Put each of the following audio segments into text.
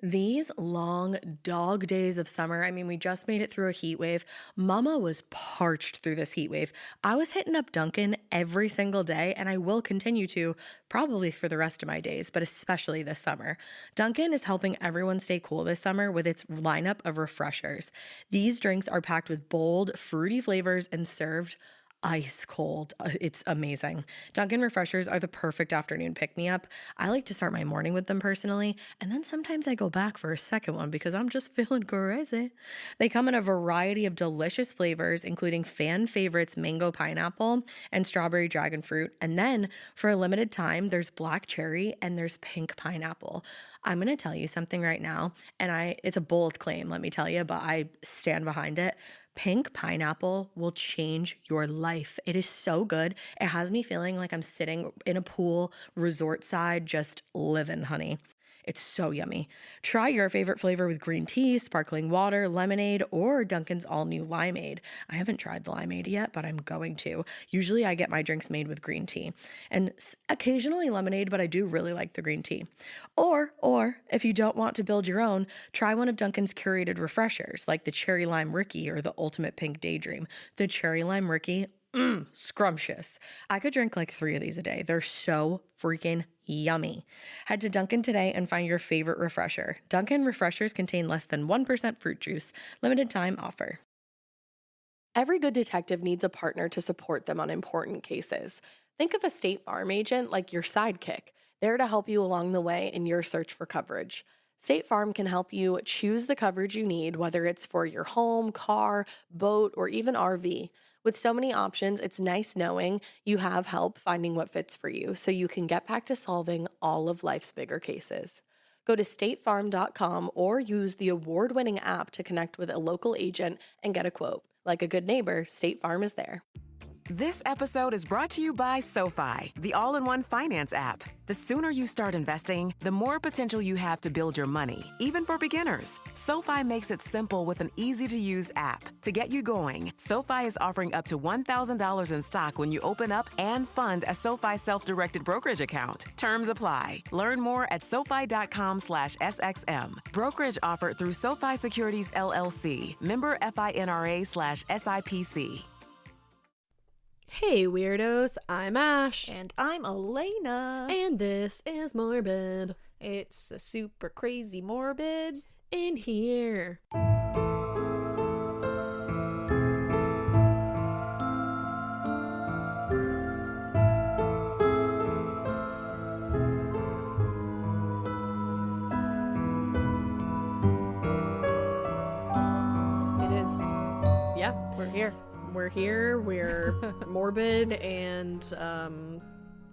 These long dog days of summer, I mean, we just made it through a heat wave. Mama was parched through this heat wave. I was hitting up Dunkin' every single day, and I will continue to probably for the rest of my days, but especially this summer. Dunkin' is helping everyone stay cool this summer with its lineup of refreshers. These drinks are packed with bold, fruity flavors and served ice cold. It's amazing. Dunkin' refreshers are the perfect afternoon pick-me-up. I like to start my morning with them personally, and then sometimes I go back for a second one because I'm just feeling crazy. They come in a variety of delicious flavors, including fan favorites mango pineapple and strawberry dragon fruit. And then for a limited time, there's black cherry and there's pink pineapple. I'm going to tell you something right now, and it's a bold claim, let me tell you, but I stand behind it. Pink pineapple will change your life. It is so good. It has me feeling like I'm sitting in a pool, resort side, just living, honey. It's so yummy. Try your favorite flavor with green tea, sparkling water, lemonade, or Dunkin's all-new limeade. I haven't tried the limeade yet, but I'm going to. Usually I get my drinks made with green tea and occasionally lemonade, but I do really like the green tea. Or if you don't want to build your own, try one of Dunkin's curated refreshers like the Cherry Lime Ricky or the Ultimate Pink Daydream. The Cherry Lime Ricky, scrumptious. I could drink like 3 of these a day. They're so freaking yummy. Head to Dunkin' today and find your favorite refresher. Dunkin' refreshers contain less than 1% fruit juice. Limited time offer. Every good detective needs a partner to support them on important cases. Think of a State Farm agent like your sidekick, there to help you along the way in your search for coverage. State Farm can help you choose the coverage you need, whether it's for your home, car, boat, or even RV. With so many options, it's nice knowing you have help finding what fits for you so you can get back to solving all of life's bigger cases. Go to statefarm.com or use the award-winning app to connect with a local agent and get a quote. Like a good neighbor, State Farm is there. This episode is brought to you by SoFi, the all-in-one finance app. The sooner you start investing, the more potential you have to build your money, even for beginners. SoFi makes it simple with an easy-to-use app. To get you going, SoFi is offering up to $1,000 in stock when you open up and fund a SoFi self-directed brokerage account. Terms apply. Learn more at SoFi.com/SXM. Brokerage offered through SoFi Securities LLC. Member FINRA/SIPC. Hey weirdos, I'm Ash. And I'm Alaina. And this is Morbid. It's a super crazy morbid in here. It is. Yeah, We're here. we're here, we're morbid, and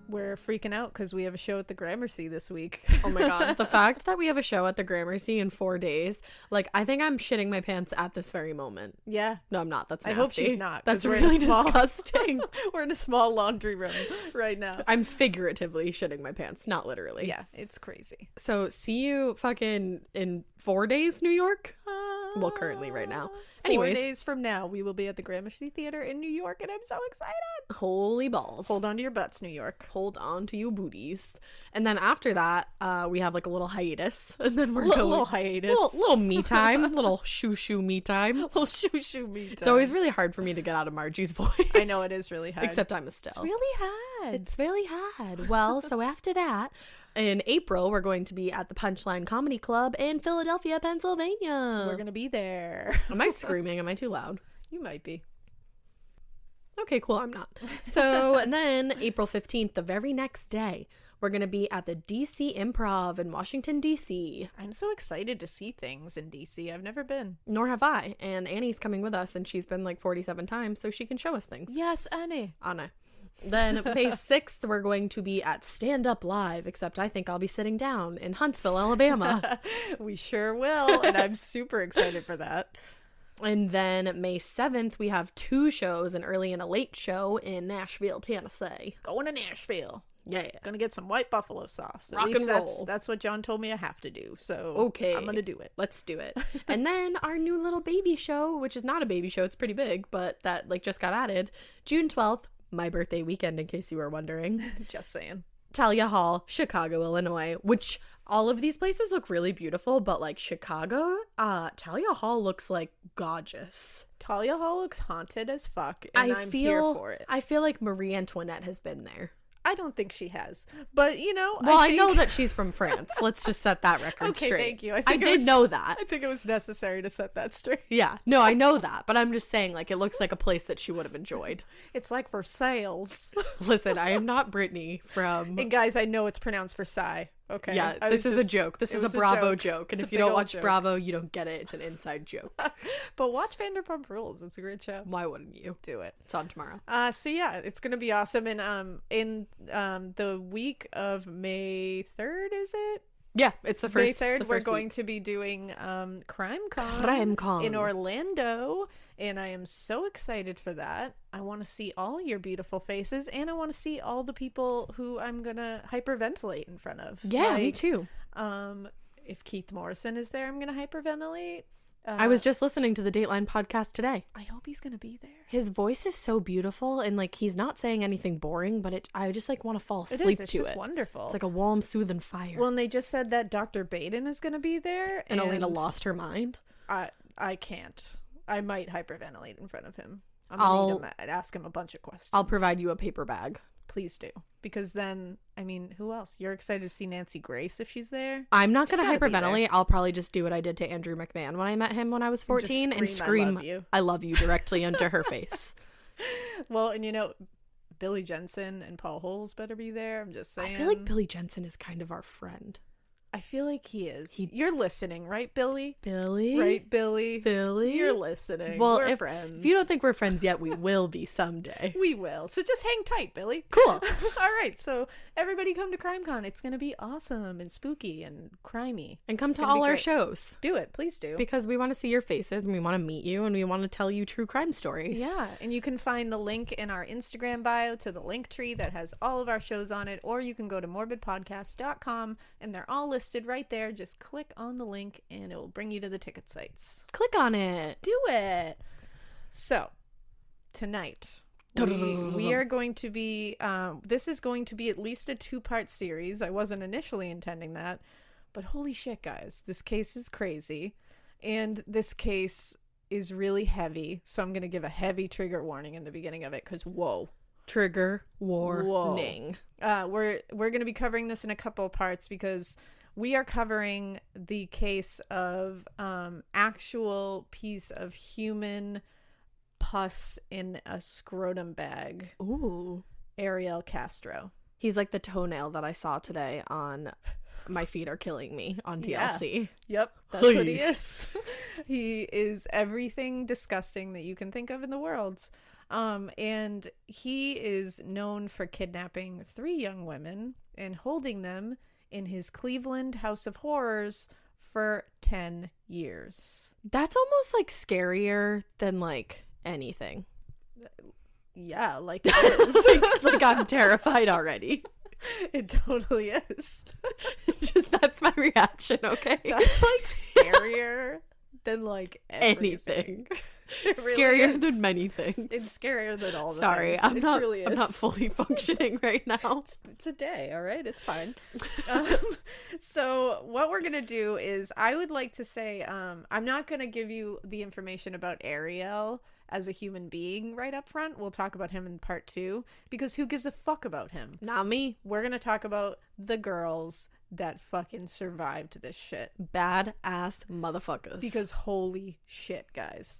We're freaking out because we have a show at the Gramercy this week. oh my god, the fact that we have a show at the Gramercy in 4 days, like, I think I'm shitting my pants at this very moment. Yeah. No, I'm not. That's nasty. I hope she's not. That's we're in a really small- disgusting. We're in a small laundry room right now. I'm figuratively shitting my pants, not literally. Yeah, it's crazy. So see you fucking in 4 days, New York? Well, currently right now. Anyways. 4 days from now, we will be at the Gramercy Theater in New York, and I'm so excited. Holy balls. Hold on to your butts, New York. Hold on to your booties. And then after that, we have like a little hiatus. And then we're going... Little hiatus. Little me time. Little shoo-shoo me time. Little shoo-shoo me time. It's always really hard for me to get out of Margie's voice. I know, it is really hard. Except I'm Estelle. It's really hard. It's really hard. Well, so after that, in April, we're going to be at the Punchline Comedy Club in Philadelphia, Pennsylvania. We're going to be there. Am I screaming? Am I too loud? You might be. Okay, cool, I'm not. So, and then April 15th, the very next day, we're going to be at the DC Improv in Washington, D.C. I'm so excited to see things in DC. I've never been. Nor have I. And Annie's coming with us, and she's been like 47 times, so she can show us things. Yes, Annie. Anna. Then May 6th, we're going to be at Stand Up Live, except I think I'll be sitting down in Huntsville, Alabama. We sure will, and I'm super excited for that. And then May 7th, we have 2 shows, an early and a late show in Nashville, Tennessee. Going to Nashville. Yeah. Gonna get some white buffalo sauce. At Rock least and roll. That's what John told me I have to do. So okay, I'm gonna do it. Let's do it. And then our new little baby show, which is not a baby show, it's pretty big, but that like just got added, June 12th, my birthday weekend, in case you were wondering. Just saying. Talia Hall, Chicago, Illinois, which all of these places look really beautiful, but like Chicago, Talia Hall looks like gorgeous. Talia Hall looks haunted as fuck, and I'm here for it. I feel like Marie Antoinette has been there. I don't think she has, but you know. Well, I know that she's from France. Let's just set that record okay, straight. Thank you. I did know that. I think it was necessary to set that straight. Yeah, no, I know that, but I'm just saying, like, it looks like a place that she would have enjoyed. It's like Versailles. Listen, I am not Brittany from. And guys, I know it's pronounced Versailles. Okay. Yeah, this is a joke. This is a Bravo joke. And if you don't watch Bravo, you don't get it. It's an inside joke. But watch Vanderpump Rules. It's a great show. Why wouldn't you? Do it. It's on tomorrow. So yeah, it's gonna be awesome. And in the week of May 3rd, is it? Yeah, it's the first. May 3rd, we're week. going to be doing CrimeCon in Orlando, and I am so excited for that. I want to see all your beautiful faces, and I want to see all the people who I'm gonna hyperventilate in front of. Yeah, me too. If Keith Morrison is there, I'm gonna hyperventilate. I was just listening to the Dateline podcast today. I hope he's gonna be there. His voice is so beautiful, and like he's not saying anything boring, but I just like want to fall asleep It's to just it. Wonderful. It's like a warm, soothing fire. Well, and they just said that Dr. Baden is gonna be there, and Alaina lost her mind. I can't. I might hyperventilate in front of him. I'll ask him a bunch of questions. I'll provide you a paper bag. Please do. Because then, I mean, who else? You're excited to see Nancy Grace if she's there? I'm not going to hyperventilate. I'll probably just do what I did to Andrew McMahon when I met him when I was 14 and scream, I love you directly into her face. Well, and you know, Billy Jensen and Paul Holes better be there. I'm just saying. I feel like Billy Jensen is kind of our friend. I feel like he is. You're listening, right, Billy? Billy? Right, Billy? Billy? You're listening. Well, we're friends. If you don't think we're friends yet, we will be someday. We will. So just hang tight, Billy. Cool. All right. So everybody come to CrimeCon. It's going to be awesome and spooky and crimey. And come to all our shows. Do it. Please do. Because we want to see your faces and we want to meet you and we want to tell you true crime stories. Yeah. And you can find the link in our Instagram bio to the link tree that has all of our shows on it. Or you can go to morbidpodcast.com and they're all listed right there. Just click on the link and it will bring you to the ticket sites. Click on it. Do it. So, tonight, we are going to be, this is going to be at least a 2-part series. I wasn't initially intending that, but holy shit, guys, this case is crazy. And this case is really heavy. So I'm going to give a heavy trigger warning in the beginning of it because, whoa. Trigger warning. We're going to be covering this in a couple of parts because we are covering the case of actual piece of human pus in a scrotum bag. Ooh. Ariel Castro. He's like the toenail that I saw today on My Feet Are Killing Me on TLC. Yeah. Yep, that's what he is. He is everything disgusting that you can think of in the world. And he is known for kidnapping 3 young women and holding them in his Cleveland House of Horrors for 10 years. That's almost like scarier than like anything. Yeah, like it is. like I'm terrified already. It totally is. Just that's my reaction, okay? That's like scarier than like everything. Scarier than many things. It's scarier than all the Sorry, things. I'm not fully functioning right now. It's a day, all right? It's fine. So what we're going to do is I would like to say I'm not going to give you the information about Ariel as a human being right up front. We'll talk about him in part 2 because who gives a fuck about him? Not me. We're going to talk about the girls that fucking survived this shit. Badass motherfuckers. Because holy shit, guys.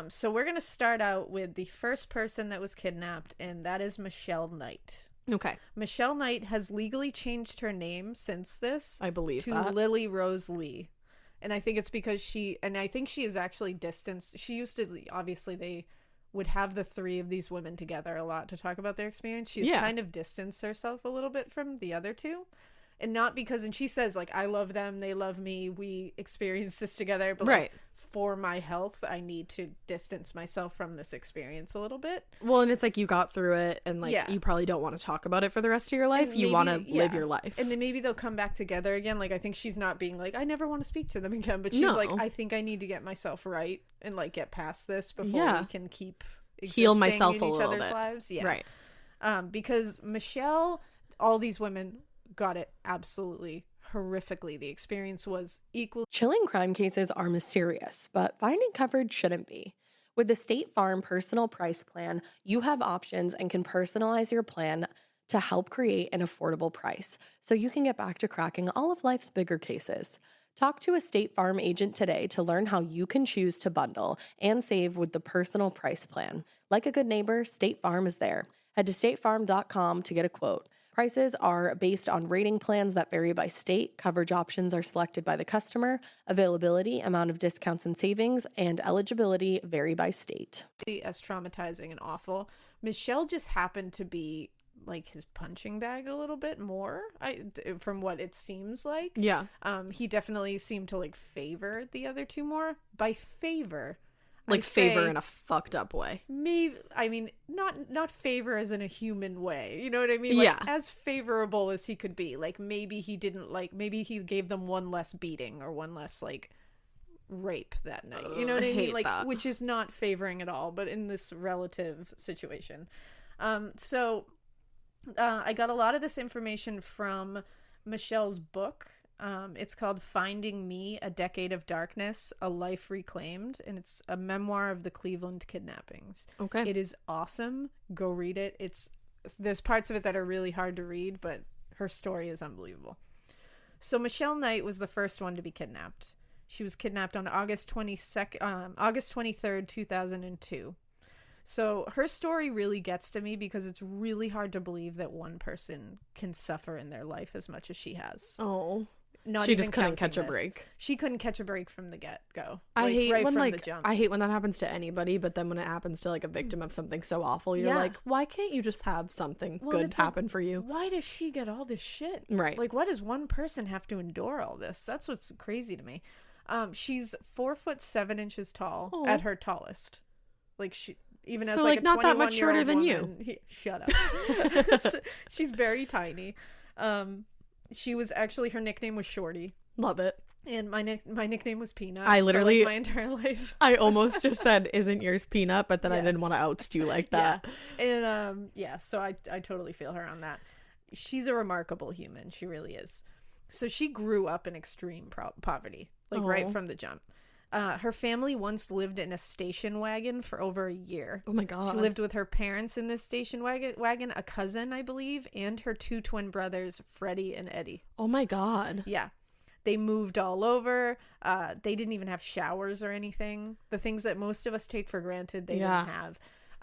So we're going to start out with the first person that was kidnapped, and that is Michelle Knight. Okay. Michelle Knight has legally changed her name since this. I believe to that. Lily Rose Lee. And I think it's because she is actually distanced. She used to, obviously they would have the 3 of these women together a lot to talk about their experience. She's kind of distanced herself a little bit from the other 2. And not because, and she says, like, I love them, they love me, we experienced this together, but like, for my health, I need to distance myself from this experience a little bit. Well, and it's like you got through it, and like you probably don't want to talk about it for the rest of your life. You want to live your life. And then maybe they'll come back together again. Like, I think she's not being like, I never want to speak to them again, but she's like, I think I need to get myself right and like get past this before we can keep heal myself in a each little other's bit. lives. Yeah. Right. Because Michelle, all these women got it absolutely horrifically. The experience was equal. Chilling crime cases are mysterious, but finding coverage shouldn't be. With the State Farm Personal Price Plan, you have options and can personalize your plan to help create an affordable price so you can get back to cracking all of life's bigger cases. Talk to a State Farm agent today to learn how you can choose to bundle and save with the Personal Price Plan. Like a good neighbor, State Farm is there. Head to statefarm.com to get a quote. Prices are based on rating plans that vary by state. Coverage options are selected by the customer. Availability, amount of discounts and savings, and eligibility vary by state. As traumatizing and awful. Michelle just happened to be like his punching bag a little bit more, from what it seems like. Yeah. He definitely seemed to like favor the other two more. By favor, like favor in a fucked up way. Maybe, I mean, not favor as in a human way. You know what I mean? Like, yeah. As favorable as he could be. Like, maybe he didn't maybe he gave them one less beating or one less like rape that night. You know what I mean? Like, that. Which is not favoring at all, but in this relative situation. So I got a lot of this information from Michelle's book. It's called Finding Me, A Decade of Darkness, A Life Reclaimed, and it's a memoir of the Cleveland kidnappings. Okay. It is awesome. Go read it. There's parts of it that are really hard to read, but her story is unbelievable. So Michelle Knight was the first one to be kidnapped. She was kidnapped on August 23rd, 2002. So her story really gets to me because it's really hard to believe that one person can suffer in their life as much as she has. Oh. Not she even just couldn't catch a this. break. She couldn't catch a break from the get-go. I hate right when from the jump. I hate when that happens to anybody, but then when it happens to like a victim of something so awful, you're like, why can't you just have something good happen for you? Why does she get all this shit? Right. Like, why does one person have to endure all this? That's what's crazy to me. She's 4'7" tall at her tallest. Like she even as like a not that much shorter than woman, shut up. She's very tiny. She was actually, her nickname was Shorty. Love it. And my nickname was Peanut. I literally, for, like, my entire life. I almost just said, "Isn't yours Peanut?" But then yes. I didn't want to oust you like that. Yeah. And so I totally feel her on that. She's a remarkable human. She really is. So she grew up in extreme poverty, like right from the jump. Her family once lived in a station wagon for over a year. Oh my God. She lived with her parents in this station wagon, a cousin, I believe, and her two twin brothers, Freddie and Eddie. Oh my God. Yeah. They moved all over. They didn't even have showers or anything. The things that most of us take for granted, they didn't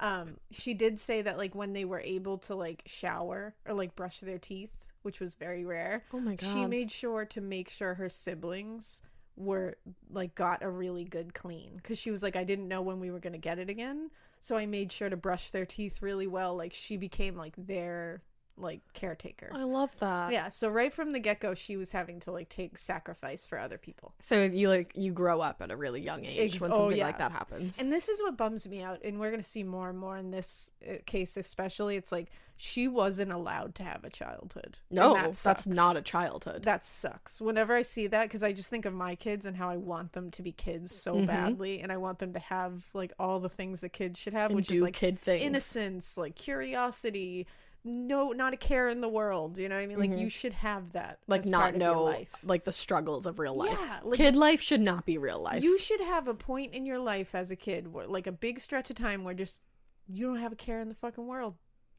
have. She did say that like when they were able to like shower or like brush their teeth, which was very rare. Oh my God. She made sure to make sure her siblings were like got a really good clean, because she was like, I didn't know when we were going to get it again, so I made sure to brush their teeth really well. Like she became like their like caretaker. I love that. Yeah, so right from the get-go she was having to like take sacrifice for other people. So you grow up at a really young age when something like that happens. And this is what bums me out, and we're going to see more and more in this case especially. It's like she wasn't allowed to have a childhood. No, that's not a childhood. That sucks. Whenever I see that, because I just think of my kids and how I want them to be kids so badly, and I want them to have like all the things that kids should have, and which is like kid things. Innocence, like curiosity, not a care in the world. You know what I mean? Like you should have that. Like as not part of your know life. like the struggles of real life. Yeah, like, kid life should not be real life. You should have a point in your life as a kid where like a big stretch of time where just you don't have a care in the fucking world.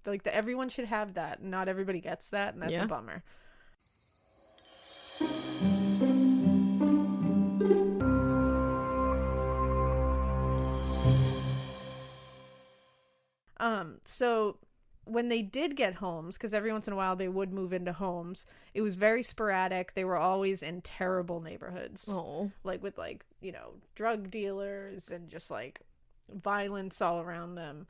Like everyone should have that. Not everybody gets that, and that's a bummer. So when they did get homes, because every once in a while they would move into homes, it was very sporadic. They were always in terrible neighborhoods. Like with like, you know, drug dealers and just like violence all around them.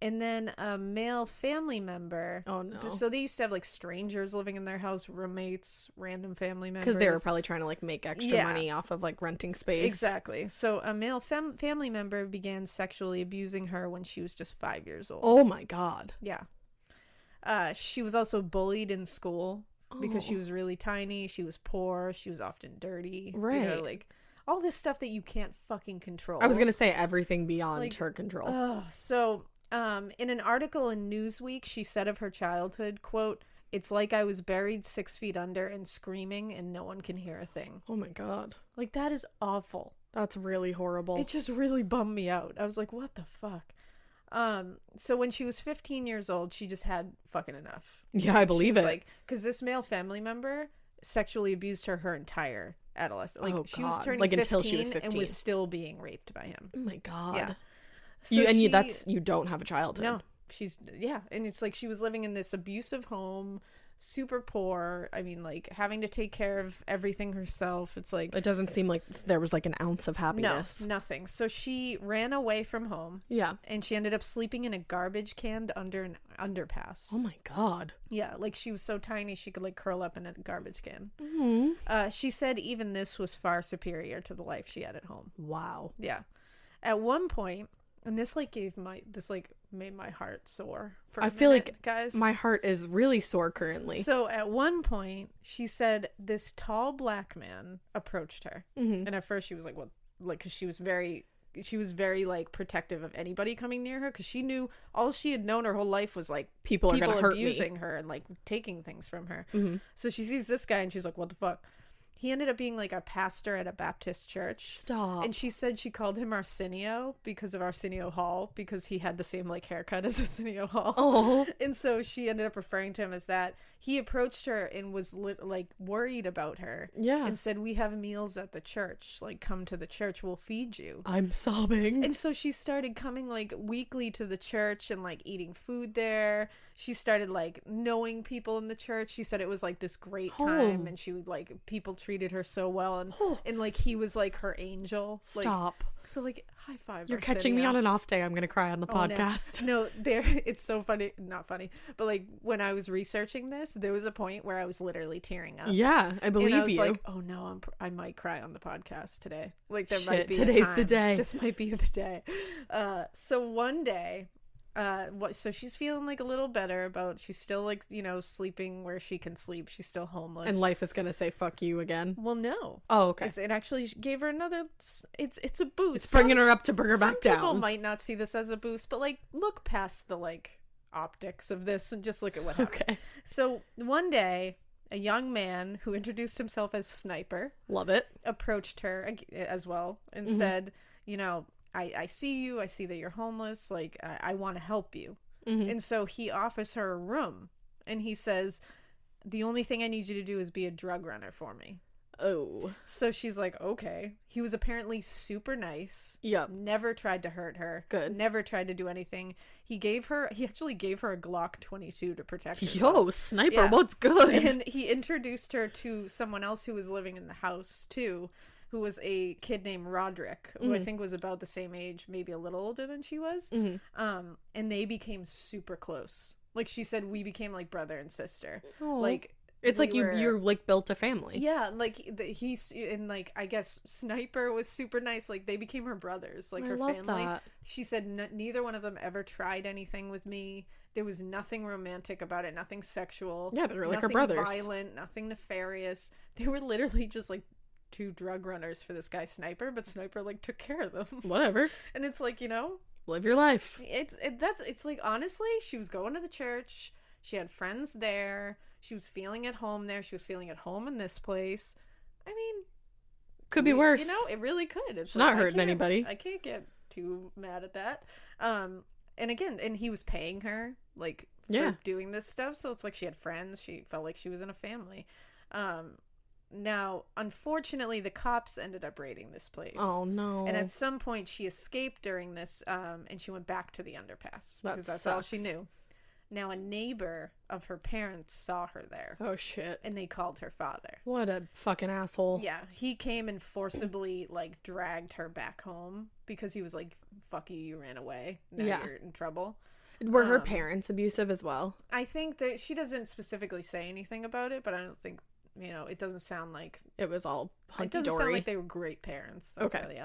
And then a male family member. Oh, no. So they used to have like strangers living in their house, roommates, random family members. Because they were probably trying to like make extra money off of like renting space. Exactly. So a male family member began sexually abusing her when she was just 5 years old. Oh my God. Yeah. She was also bullied in school because she was really tiny. She was poor. She was often dirty. Right. You know, like all this stuff that you can't fucking control. I was going to say everything beyond like, her control. So... in an article in Newsweek, she said of her childhood, quote, It's like I was buried 6 feet under and screaming and no one can hear a thing. Oh my God. Like, that is awful. That's really horrible. It just really bummed me out. I was like, what the fuck? So when she was 15 years old, she just had fucking enough. Yeah, I believe it. Like, because this male family member sexually abused her entire adolescence. Like, she was turning like 15 until she was 15 and was still being raped by him. Oh my God. Yeah. So you don't have a childhood. No, and it's like she was living in this abusive home, super poor. I mean, like, having to take care of everything herself. It's like, it doesn't seem like there was like an ounce of happiness. No, nothing. So she ran away from home. Yeah. And she ended up sleeping in a garbage can under an underpass. Oh my God. Yeah, like, she was so tiny she could, like, curl up in a garbage can. Mm-hmm. She said even this was far superior to the life she had at home. Wow. Yeah. At one point, and this made my heart sore for a feel minute, like guys. My heart is really sore currently. So at one point, she said this tall black man approached her. Mm-hmm. And at first she was like, what? Like, because she was very like protective of anybody coming near her, because she knew all she had known her whole life was like people are gonna hurt abusing me. her and like taking things from her. Mm-hmm. So she sees this guy and she's like, what the fuck? He ended up being like a pastor at a Baptist church. Stop. And she said she called him Arsenio because of Arsenio Hall, because he had the same like haircut as Arsenio Hall. Oh. And so she ended up referring to him as that. He approached her and was like worried about her. Yeah. And said, we have meals at the church. Like, come to the church. We'll feed you. I'm sobbing. And so she started coming like weekly to the church and like eating food there. She started like knowing people in the church. She said it was like this great time, and she would like, people treated her so well, and like he was like her angel. Stop. Like, so like, high five. You're catching me on an off day. I'm gonna cry on the podcast. No, it's so funny. Not funny, but like when I was researching this, there was a point where I was literally tearing up. Yeah, I believe and I was you. like, oh no, I might cry on the podcast today. Like, there might be today's the day. This might be the day. So one day, so she's feeling like a little better about, she's still like, you know, sleeping where she can sleep. She's still homeless. And life is gonna say fuck you again. Well, no. Oh, okay. It actually gave her another, it's a boost. It's bringing her up to bring her back down. Some people might not see this as a boost, but like, look past the like optics of this and just look at what happened. Okay. So one day, a young man who introduced himself as Sniper, love it, approached her as well and said, you know, I see you. I see that you're homeless. Like, I want to help you. Mm-hmm. And so he offers her a room. And he says, the only thing I need you to do is be a drug runner for me. Oh. So she's like, okay. He was apparently super nice. Yep. Never tried to hurt her. Good. Never tried to do anything. He actually gave her a Glock 22 to protect herself. Yo, Sniper, what's good? And he introduced her to someone else who was living in the house, too, who was a kid named Roderick, who I think was about the same age, maybe a little older than she was. Mm-hmm. And they became super close. Like, she said, we became like brother and sister. Aww. Like, it's like you're like built a family. Yeah, like he's, and like, I guess Sniper was super nice. Like, they became her brothers, like, her family. That. She said neither one of them ever tried anything with me. There was nothing romantic about it, nothing sexual. Yeah, they were like her brothers. Nothing violent, nothing nefarious. They were literally just like two drug runners for this guy Sniper, but Sniper like took care of them. Whatever. And it's like, you know, live your life. It's like, honestly, she was going to the church. She had friends there. She was feeling at home there. She was feeling at home in this place. I mean, could be worse. You know, it really could. It's like, not hurting anybody. I can't get too mad at that. And again, and he was paying her like for doing this stuff. So it's like she had friends. She felt like she was in a family. Now, unfortunately, the cops ended up raiding this place. Oh, no. And at some point, she escaped during this, and she went back to the underpass. Because that's all she knew. Now, a neighbor of her parents saw her there. Oh, shit. And they called her father. What a fucking asshole. Yeah. He came and forcibly, like, dragged her back home because he was like, fuck you, you ran away. Now you're in trouble. Were her parents abusive as well? I think that she doesn't specifically say anything about it, but I don't think... You know, it doesn't sound like it was all hunky-dory. It doesn't sound like they were great parents. Okay.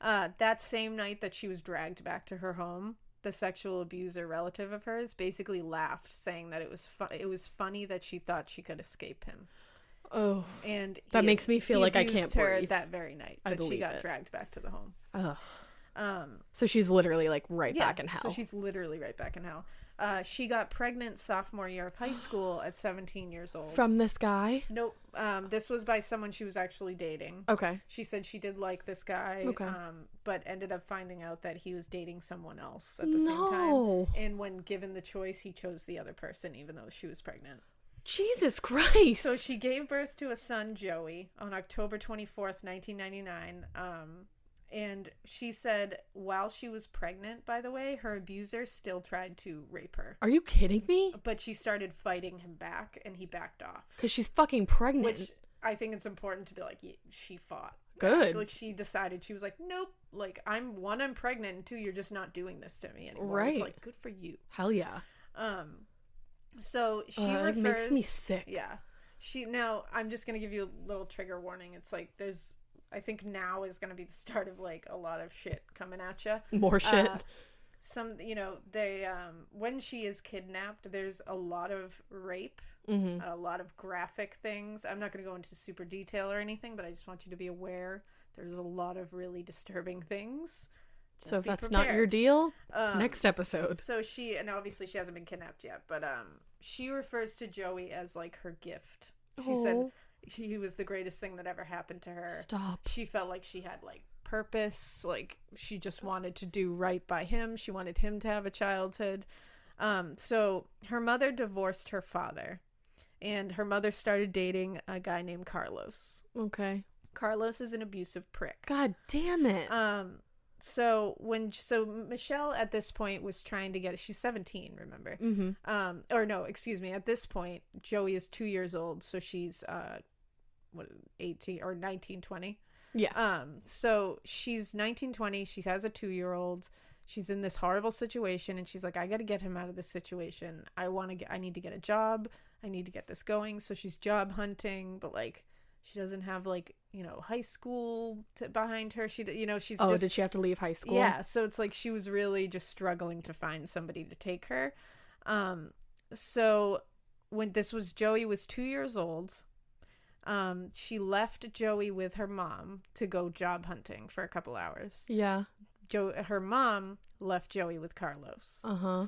That same night that she was dragged back to her home, the sexual abuser relative of hers basically laughed, saying that it was funny that she thought she could escape him. Oh, and that makes me feel like I can't breathe. Her that very night that she got dragged back to the home. So she's literally like back in hell. So she's literally right back in hell. She got pregnant sophomore year of high school at 17 years old. From this guy? Nope. This was by someone she was actually dating. Okay. She said she did like this guy, but ended up finding out that he was dating someone else at the same time. And when given the choice, he chose the other person, even though she was pregnant. Jesus Christ. So she gave birth to a son, Joey, on October 24th, 1999. And she said while she was pregnant, by the way, her abuser still tried to rape her. Are you kidding me? But she started fighting him back, and he backed off. Because she's fucking pregnant. Which I think it's important to be like, she fought. Good. Like, she decided, she was like, nope. Like, I'm pregnant, and 2, you're just not doing this to me anymore. Right. It's like, good for you. Hell yeah. So she refers... It makes me sick. Yeah. Now, I'm just going to give you a little trigger warning. It's like, I think now is going to be the start of like a lot of shit coming at you. More shit. They when she is kidnapped, there's a lot of rape, a lot of graphic things. I'm not going to go into super detail or anything, but I just want you to be aware there's a lot of really disturbing things. So if that's not your deal, next episode. So and obviously she hasn't been kidnapped yet, but she refers to Joey as like her gift. She said he was the greatest thing that ever happened to her. Stop. She felt like she had like purpose, like she just wanted to do right by him. She wanted him to have a childhood. So her mother divorced her father, and her mother started dating a guy named Carlos. Okay. Carlos is an abusive prick. God damn it. So Michelle at this point was trying to she's 17, remember? Mm-hmm. Or no, excuse me. At this point, Joey is 2 years old, so she's 18 or 19, 20. Yeah. So she's 19, 20. She has a 2-year-old. She's in this horrible situation, and she's like, I got to get him out of this situation. I need to get a job. I need to get this going. So she's job hunting, but like, she doesn't have like, high school behind her. She's did she have to leave high school? Yeah. So it's like she was really just struggling to find somebody to take her. So when Joey was 2 years old, she left Joey with her mom to go job hunting for a couple hours. Yeah. Her mom left Joey with Carlos. Uh-huh.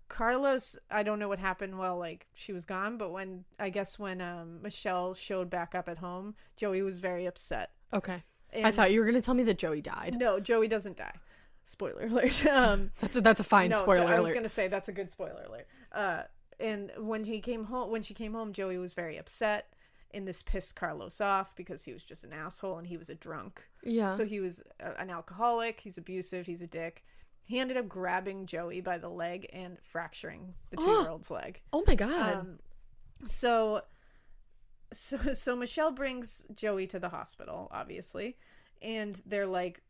Carlos, I don't know what happened while like she was gone, but when Michelle showed back up at home, Joey was very upset. Okay. I thought you were going to tell me that Joey died. No, Joey doesn't die. Spoiler alert. That's a fine spoiler alert. I was going to say that's a good spoiler alert. And when she came home, Joey was very upset. And this pissed Carlos off because he was just an asshole and he was a drunk. Yeah. So he was an alcoholic. He's abusive. He's a dick. He ended up grabbing Joey by the leg and fracturing the 2-year-old's leg. Oh my God. So Michelle brings Joey to the hospital, obviously. And they're like,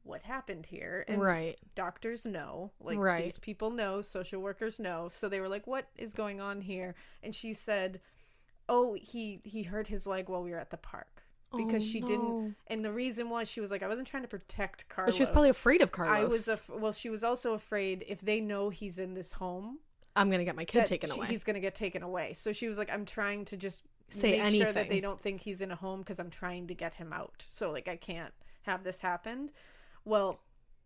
what happened here? And right. Doctors know. Like, these people know. Social workers know. So they were like, what is going on here? And she said, he hurt his leg while we were at the park because she didn't. And the reason was she was like, I wasn't trying to protect Carlos. But she was probably afraid of Carlos. She was also afraid if they know he's in this home, I'm going to get my kid taken away. He's going to get taken away. So she was like, I'm trying to just make sure that they don't think he's in a home because I'm trying to get him out. So like, I can't have this happen. Well,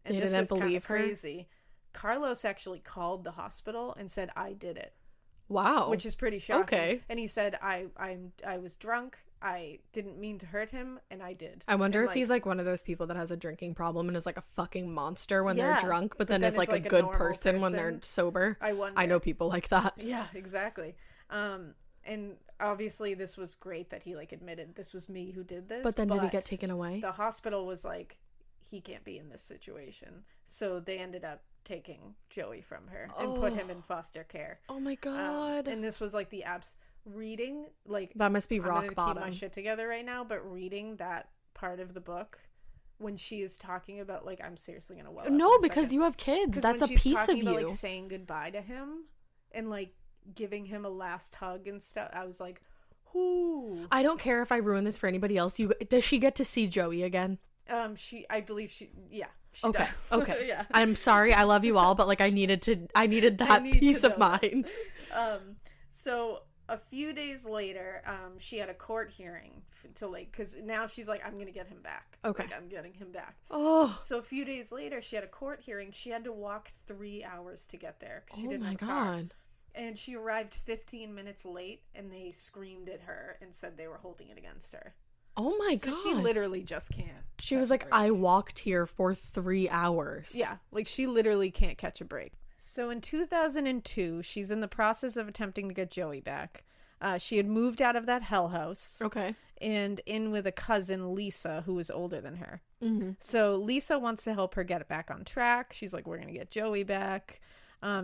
and they this didn't is believe kind of her. Crazy. Carlos actually called the hospital and said, I did it. Wow. Which is pretty shocking. Okay. And he said, I was drunk. I didn't mean to hurt him, and I did. I wonder if he's like one of those people that has a drinking problem and is like a fucking monster when they're drunk, but then is like a good person when they're sober. I wonder. I know people like that. Yeah, exactly. And obviously this was great that he like admitted this was me who did this. But then did he get taken away? The hospital was like, he can't be in this situation. So they ended up taking Joey from her and put him in foster care. Oh my God. And this was like the reading, like that must be rock bottom. Keep my shit together right now, but reading that part of the book when she is talking about like, I'm seriously gonna well no because you have kids, that's a piece of you about, like, saying goodbye to him and like giving him a last hug and stuff. I was like, whoo. I don't care if I ruin this for anybody else. Does she get to see Joey again? I believe she okay does. Okay. Yeah. I'm sorry, I love you all, but like I needed that peace of mind. So a few days later, she had a court hearing because now she's like, I'm going to get him back. Okay. Like, I'm getting him back. Oh. So a few days later, she had a court hearing. She had to walk 3 hours to get there because she Oh didn't my have a car. God. And she arrived 15 minutes late, and they screamed at her and said they were holding it against her. Oh my So God. she literally just can't. She was like, I walked here for 3 hours. Yeah, like she literally can't catch a break. So in 2002, she's in the process of attempting to get Joey back. She had moved out of that hell house. Okay. And in with a cousin, Lisa, who was older than her. Mm-hmm. So Lisa wants to help her get it back on track. She's like, we're going to get Joey back.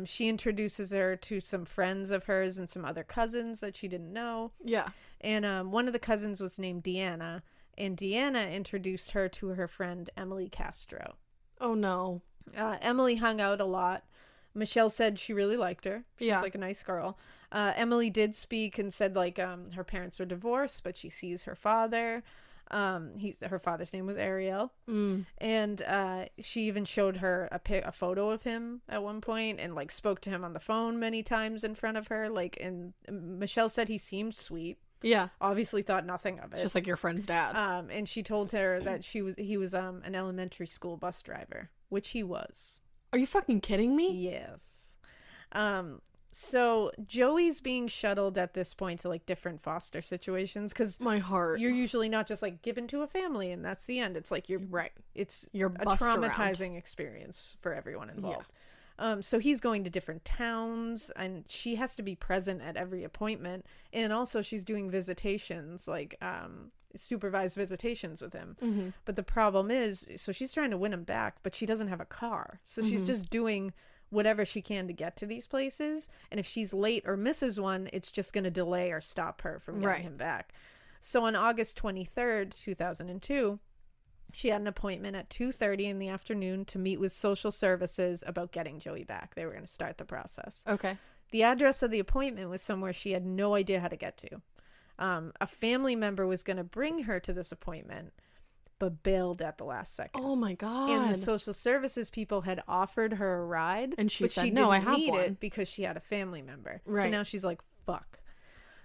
She introduces her to some friends of hers and some other cousins that she didn't know. Yeah. And one of the cousins was named Deanna. And Deanna introduced her to her friend, Emily Castro. Oh, no. Emily hung out a lot. Michelle said she really liked her. She was like a nice girl. Emily did speak and said like her parents were divorced, but she sees her father. Her father's name was Ariel. And she even showed her a photo of him at one point and like spoke to him on the phone many times in front of her. Like, and Michelle said he seemed sweet. Yeah. Obviously thought nothing of it. Just like your friend's dad. And she told her that he was an elementary school bus driver, which he was. Are you fucking kidding me? Yes. So Joey's being shuttled at this point to like different foster situations because my heart. You're usually not just like given to a family and that's the end. It's like you're right. You're a traumatizing experience for everyone involved. Yeah. So he's going to different towns and she has to be present at every appointment. And also she's doing visitations, like supervised visitations with him. Mm-hmm. But the problem is, so she's trying to win him back, but she doesn't have a car. So she's just doing whatever she can to get to these places. And if she's late or misses one, it's just going to delay or stop her from getting him back. So on August 23rd, 2002, she had an appointment at 2:30 in the afternoon to meet with social services about getting Joey back. They were going to start the process. Okay. The address of the appointment was somewhere she had no idea how to get to. A family member was going to bring her to this appointment, but bailed at the last second. Oh my God. And the social services people had offered her a ride. And she said, she no, I didn't have need one. it because she had a family member. Right. So now she's like, fuck.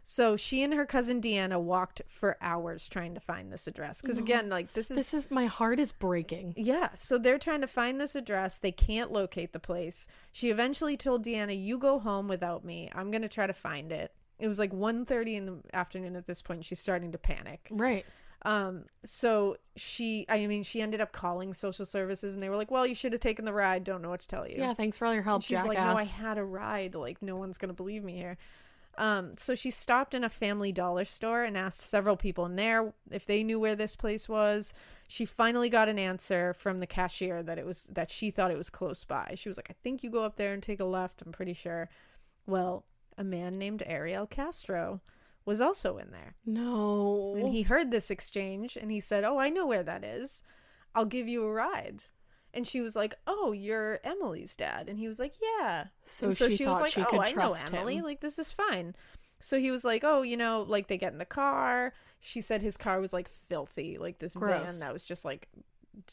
So she and her cousin Deanna walked for hours trying to find this address. Because again, like this is my heart is breaking. Yeah. So they're trying to find this address. They can't locate the place. She eventually told Deanna, you go home without me. I'm going to try to find it. It was like 1:30 in the afternoon at this point. She's starting to panic. Right. So she ended up calling social services and they were like, well, you should have taken the ride. Don't know what to tell you. Yeah. Thanks for all your help, She's jackass. like, no, I had a ride. Like, no one's going to believe me here. So she stopped in a Family Dollar store and asked several people in there if they knew where this place was. She finally got an answer from the cashier that she thought it was close by. She was like, I think you go up there and take a left. I'm pretty sure. Well, a man named Ariel Castro was also in there. No. And he heard this exchange and he said, oh, I know where that is. I'll give you a ride. And she was like, oh, you're Emily's dad. And he was like, yeah. So she was like, she oh, could I know trust Emily. him. Like, this is fine. So he was like, oh, like they get in the car. She said his car was like filthy. Like this van that was just like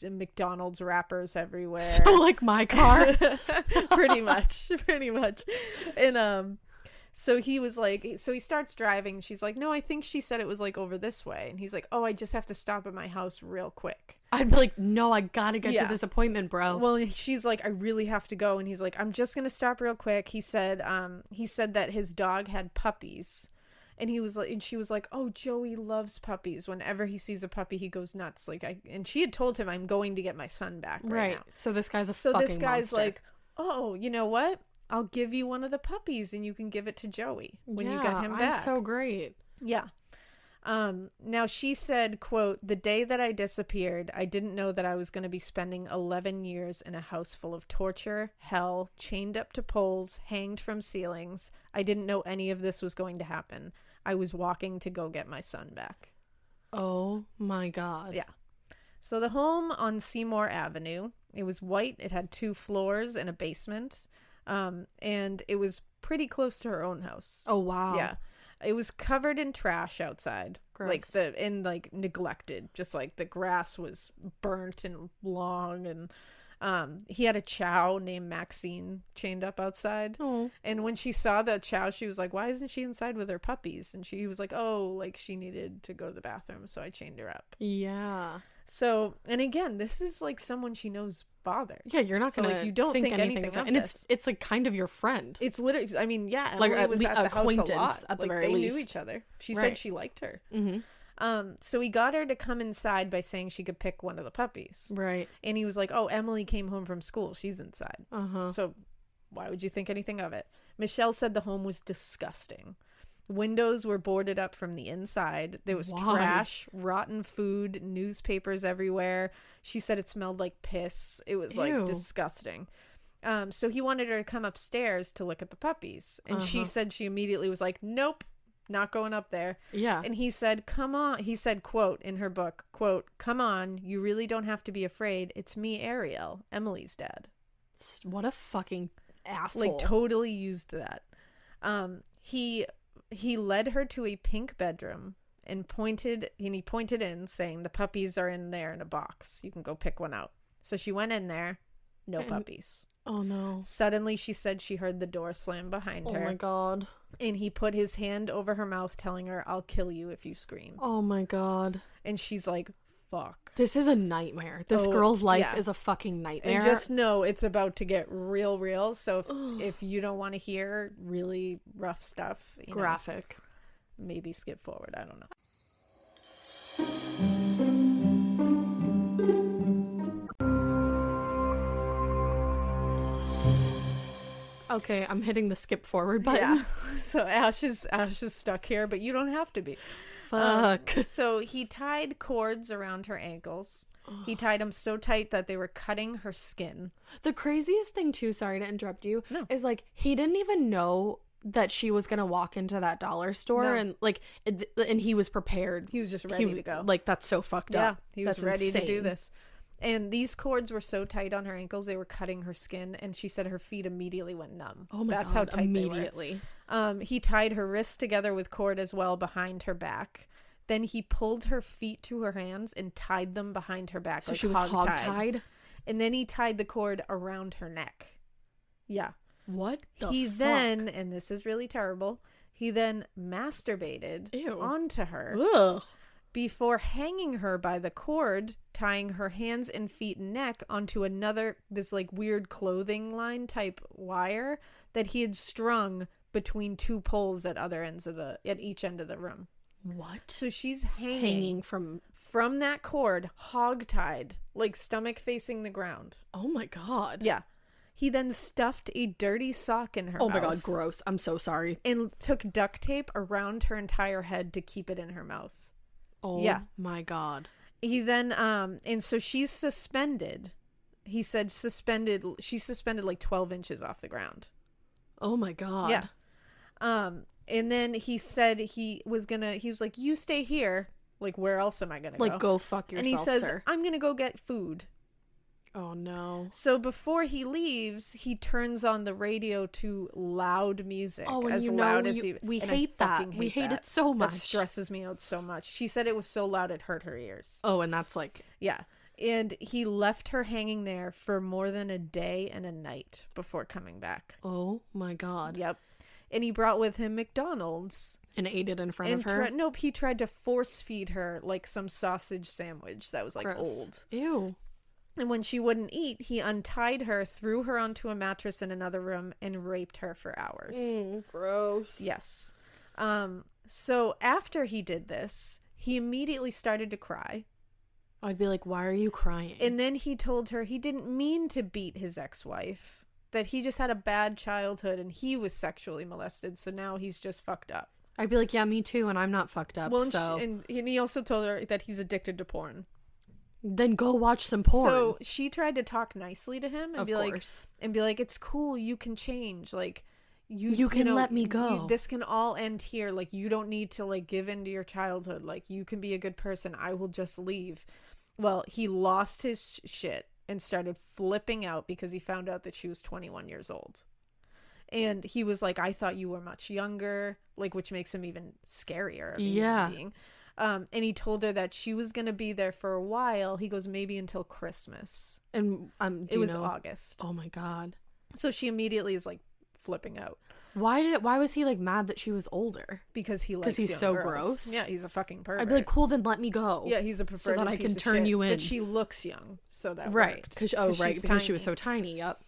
McDonald's wrappers everywhere. So like my car. pretty much. And so he was like, so he starts driving. She's like, no, I think she said it was like over this way. And he's like, oh, I just have to stop at my house real quick. I'd be like, no, I gotta get to this appointment, bro. Well, she's like, I really have to go. And he's like, I'm just gonna stop real quick. He said that his dog had puppies. And he was like, and she was like, oh, Joey loves puppies. Whenever he sees a puppy, he goes nuts. Like, and she had told him, I'm going to get my son back right now. So this guy's fucking monster. Like, oh, you know what? I'll give you one of the puppies and you can give it to Joey when you get him back. I'm so great. Yeah. Now she said, quote, the day that I disappeared, I didn't know that I was going to be spending 11 years in a house full of torture, hell, chained up to poles, hanged from ceilings. I didn't know any of this was going to happen. I was walking to go get my son back. Oh my God. Yeah. So the home on Seymour Avenue, it was white. It had 2 floors and a basement. And it was pretty close to her own house. Oh, wow. Yeah. It was covered in trash outside. Gross. Like neglected. Just like the grass was burnt and long and He had a chow named Maxine chained up outside. Oh. And when she saw the chow, she was like, why isn't she inside with her puppies? And he was like, oh, like she needed to go to the bathroom, so I chained her up. Yeah. So, and again, this is like someone she knows father. Yeah, you're not gonna like, you don't think anything of and this. It's like kind of your friend. It's literally, I mean, yeah, like Emily was at the house a lot. At the like, very they least. knew each other. She Right. said she liked her. Mm-hmm. So he got her to come inside by saying she could pick one of the puppies. Right. And he was like, oh, Emily came home from school. She's inside. Uh-huh. So why would you think anything of it? Michelle said the home was disgusting. Windows were boarded up from the inside. There was trash, rotten food, newspapers everywhere. She said it smelled like piss. It was like disgusting. So he wanted her to come upstairs to look at the puppies. And she said she immediately was like, nope, not going up there. Yeah. And he said, come on. He said, quote, in her book, quote, come on. You really don't have to be afraid. It's me, Ariel, Emily's dad. What a fucking asshole. Like, totally used that. He led her to a pink bedroom and he pointed in, saying, the puppies are in there in a box. You can go pick one out. So she went in there. No puppies. Oh, no. Suddenly, she said she heard the door slam behind her. Oh, my God. And he put his hand over her mouth, telling her, I'll kill you if you scream. Oh, my God. And she's like, fuck. This is a nightmare. This girl's life is a fucking nightmare. And just know it's about to get real. So if you don't want to hear really rough stuff, graphic, maybe skip forward. I don't know. Okay, I'm hitting the skip forward button. Yeah. So Ash is stuck here, but you don't have to be. Fuck. So he tied cords around her ankles. He tied them so tight that they were cutting her skin. The craziest thing too, sorry to interrupt you, is like he didn't even know that she was gonna walk into that dollar store and like and he was prepared. He was just ready to go. Like, that's so fucked up. Yeah, he was ready to do this. And these cords were so tight on her ankles, they were cutting her skin, and she said her feet immediately went numb. Oh my God, that's how tight immediately. They were. He tied her wrists together with cord as well behind her back. Then he pulled her feet to her hands and tied them behind her back. So like she was hog-tied? And then he tied the cord around her neck. Yeah. What the fuck? Then, and this is really terrible, he then masturbated onto her. Ugh. Before hanging her by the cord, tying her hands and feet and neck onto this like weird clothing line type wire that he had strung between two poles at each end of the room. What? So she's hanging from that cord, hog-tied, like stomach facing the ground. Oh my God. Yeah. He then stuffed a dirty sock in her mouth. Oh my God, gross. I'm so sorry. And took duct tape around her entire head to keep it in her mouth. Oh my God. He then and so she's suspended. He said she's suspended like 12 inches off the ground. Oh my God. Yeah. And then he said he was like, you stay here. Like, where else am I gonna go? Like, go fuck yourself, and he says, sir. I'm gonna go get food. Oh no. So before he leaves, he turns on the radio to loud music. Oh, and as you loud know, as he, we and hate I that. We hate it so much. That stresses me out so much. She said it was so loud it hurt her ears. Oh, and that's like... Yeah. And he left her hanging there for more than a day and a night before coming back. Oh my God. Yep. And he brought with him McDonald's. And ate it in front of her? Nope, he tried to force feed her like some sausage sandwich that was like old. Ew. And when she wouldn't eat, he untied her, threw her onto a mattress in another room, and raped her for hours. Gross. Yes. So after he did this, he immediately started to cry. I'd be like, why are you crying? And then he told her he didn't mean to beat his ex-wife, that he just had a bad childhood and he was sexually molested, so now he's just fucked up. I'd be like, yeah, me too, and I'm not fucked up, so... And he also told her that he's addicted to porn. Then go watch some porn. So she tried to talk nicely to him and be like, it's cool, you can change, like you can let me go. This can all end here. Like, you don't need to like give into your childhood. Like, you can be a good person. I will just leave. Well, he lost his shit and started flipping out because he found out that she was 21 years old. And he was like, I thought you were much younger, like, which makes him even scarier of a human being. And he told her that she was going to be there for a while. He goes, maybe until Christmas. And it was August. Oh my God. So she immediately is like flipping out. Why was he like mad that she was older? Because he likes he's young so girls. gross. Yeah, he's a fucking pervert. I'd be like, cool, then let me go. Yeah, he's a perverted so that I can piece of turn shit. you in. But she looks young, so that right. worked. Because she was so tiny. Yep.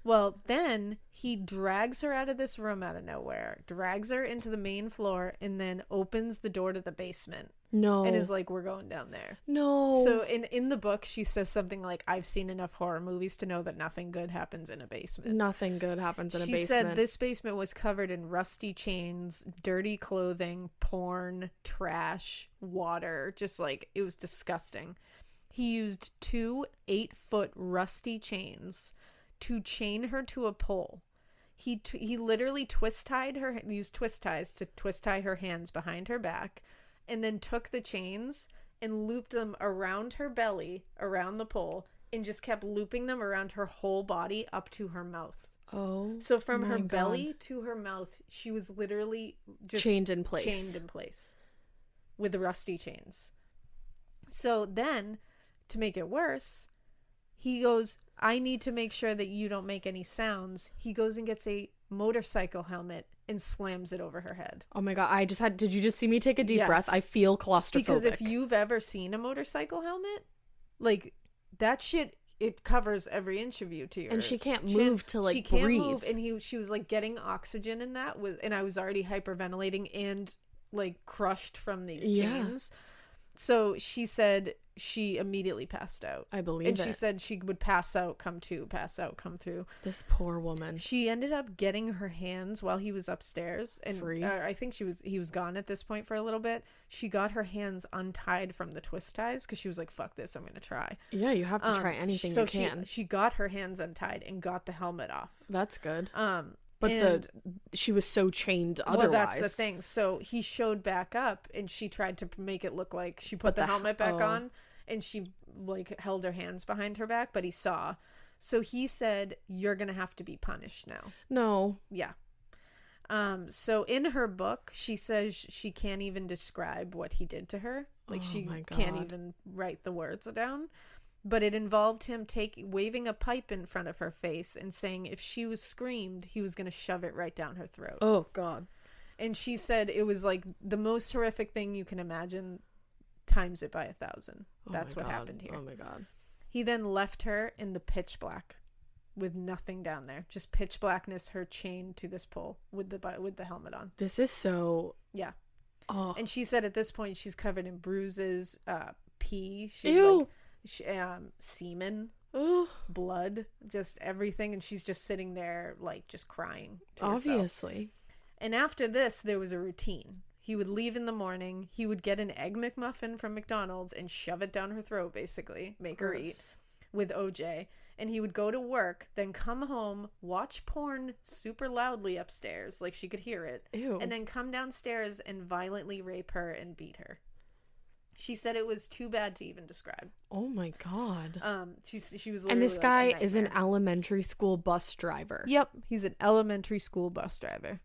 Well, then he drags her out of this room out of nowhere, drags her into the main floor, and then opens the door to the basement. No. And is like, we're going down there. No. So in the book, she says something like, I've seen enough horror movies to know that nothing good happens in a basement. Nothing good happens in a basement. She said this basement was covered in rusty chains, dirty clothing, porn, trash, water. Just like, it was disgusting. He used 2 8-foot rusty chains to chain her to a pole. He literally used twist ties to twist tie her hands behind her back, and then took the chains and looped them around her belly, around the pole, and just kept looping them around her whole body up to her mouth. Oh, so from her belly to her mouth, she was literally just chained in place with rusty chains. So then, to make it worse, he goes, I need to make sure that you don't make any sounds. He goes and gets a motorcycle helmet and slams it over her head. Oh my God. Did you just see me take a deep breath? I feel claustrophobic. Because if you've ever seen a motorcycle helmet, like that shit, it covers every inch of you to your and she can't chin. move to like she can't breathe. Move, and she was like getting oxygen in that and I was already hyperventilating and like crushed from these chains. So she said she immediately passed out. I believe it. And she said she would pass out, come through. This poor woman. She ended up getting her hands while he was upstairs. And free? I think he was gone at this point for a little bit. She got her hands untied from the twist ties because she was like, fuck this, I'm going to try. Yeah, you have to try anything you can. She got her hands untied and got the helmet off. That's good. But she was so chained otherwise. Well, that's the thing. So he showed back up and she tried to make it look like she put the helmet back on and she like held her hands behind her back, but he saw. So he said, you're going to have to be punished now. No. Yeah. So in her book, she says she can't even describe what he did to her. Like she can't even write the words down. But it involved him waving a pipe in front of her face and saying if she was screamed, he was going to shove it right down her throat. Oh, God. And she said it was like the most horrific thing you can imagine, times it by 1,000. That's what happened here. Oh, my God. He then left her in the pitch black with nothing down there. Just pitch blackness, her chained to this pole with the helmet on. This is so... Yeah. Oh. And she said at this point she's covered in bruises, pee. Ew. Semen, Ugh. blood, just everything, and she's just sitting there like just crying to obviously herself. And after this there was a routine. He would leave in the morning, he would get an egg McMuffin from McDonald's and shove it down her throat, basically make her eat with OJ, and he would go to work, then come home, watch porn super loudly upstairs like she could hear it. Ew. And then come downstairs and violently rape her and beat her. She said it was too bad to even describe. Oh my God. She was literally and this guy like is an elementary school bus driver. Yep, he's an elementary school bus driver.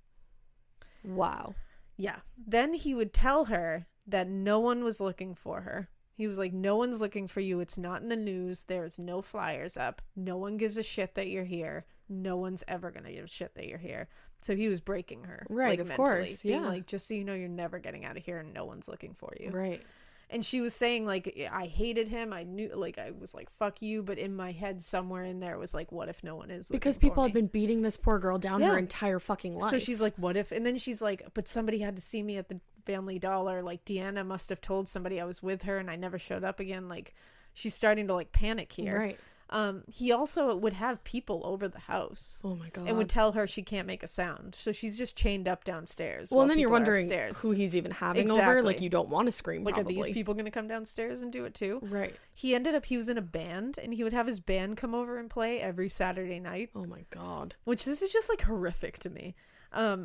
Wow. Yeah. Then he would tell her that no one was looking for her. He was like, no one's looking for you. It's not in the news. There's no flyers up. No one gives a shit that you're here. No one's ever going to give a shit that you're here. So he was breaking her. Right, like, of mentally, course. Being Yeah. like, just so you know, you're never getting out of here and no one's looking for you. Right. And she was saying, like, I hated him. I knew, like, I was like, fuck you. But in my head, somewhere in there was like, what if no one is looking because for people me? have been beating this poor girl down her entire fucking life. So she's like, what if? And then she's like, but somebody had to see me at the Family Dollar. Like, Deanna must have told somebody I was with her and I never showed up again. Like, she's starting to, like, panic here. Right. He also would have people over the house. Oh my God. And would tell her she can't make a sound. So she's just chained up downstairs. Well, and then you're wondering who he's even having over. Like, you don't want to scream, like, probably. Are these people going to come downstairs and do it too? Right. He was in a band, and he would have his band come over and play every Saturday night. Oh my God. Which, this is just, like, horrific to me.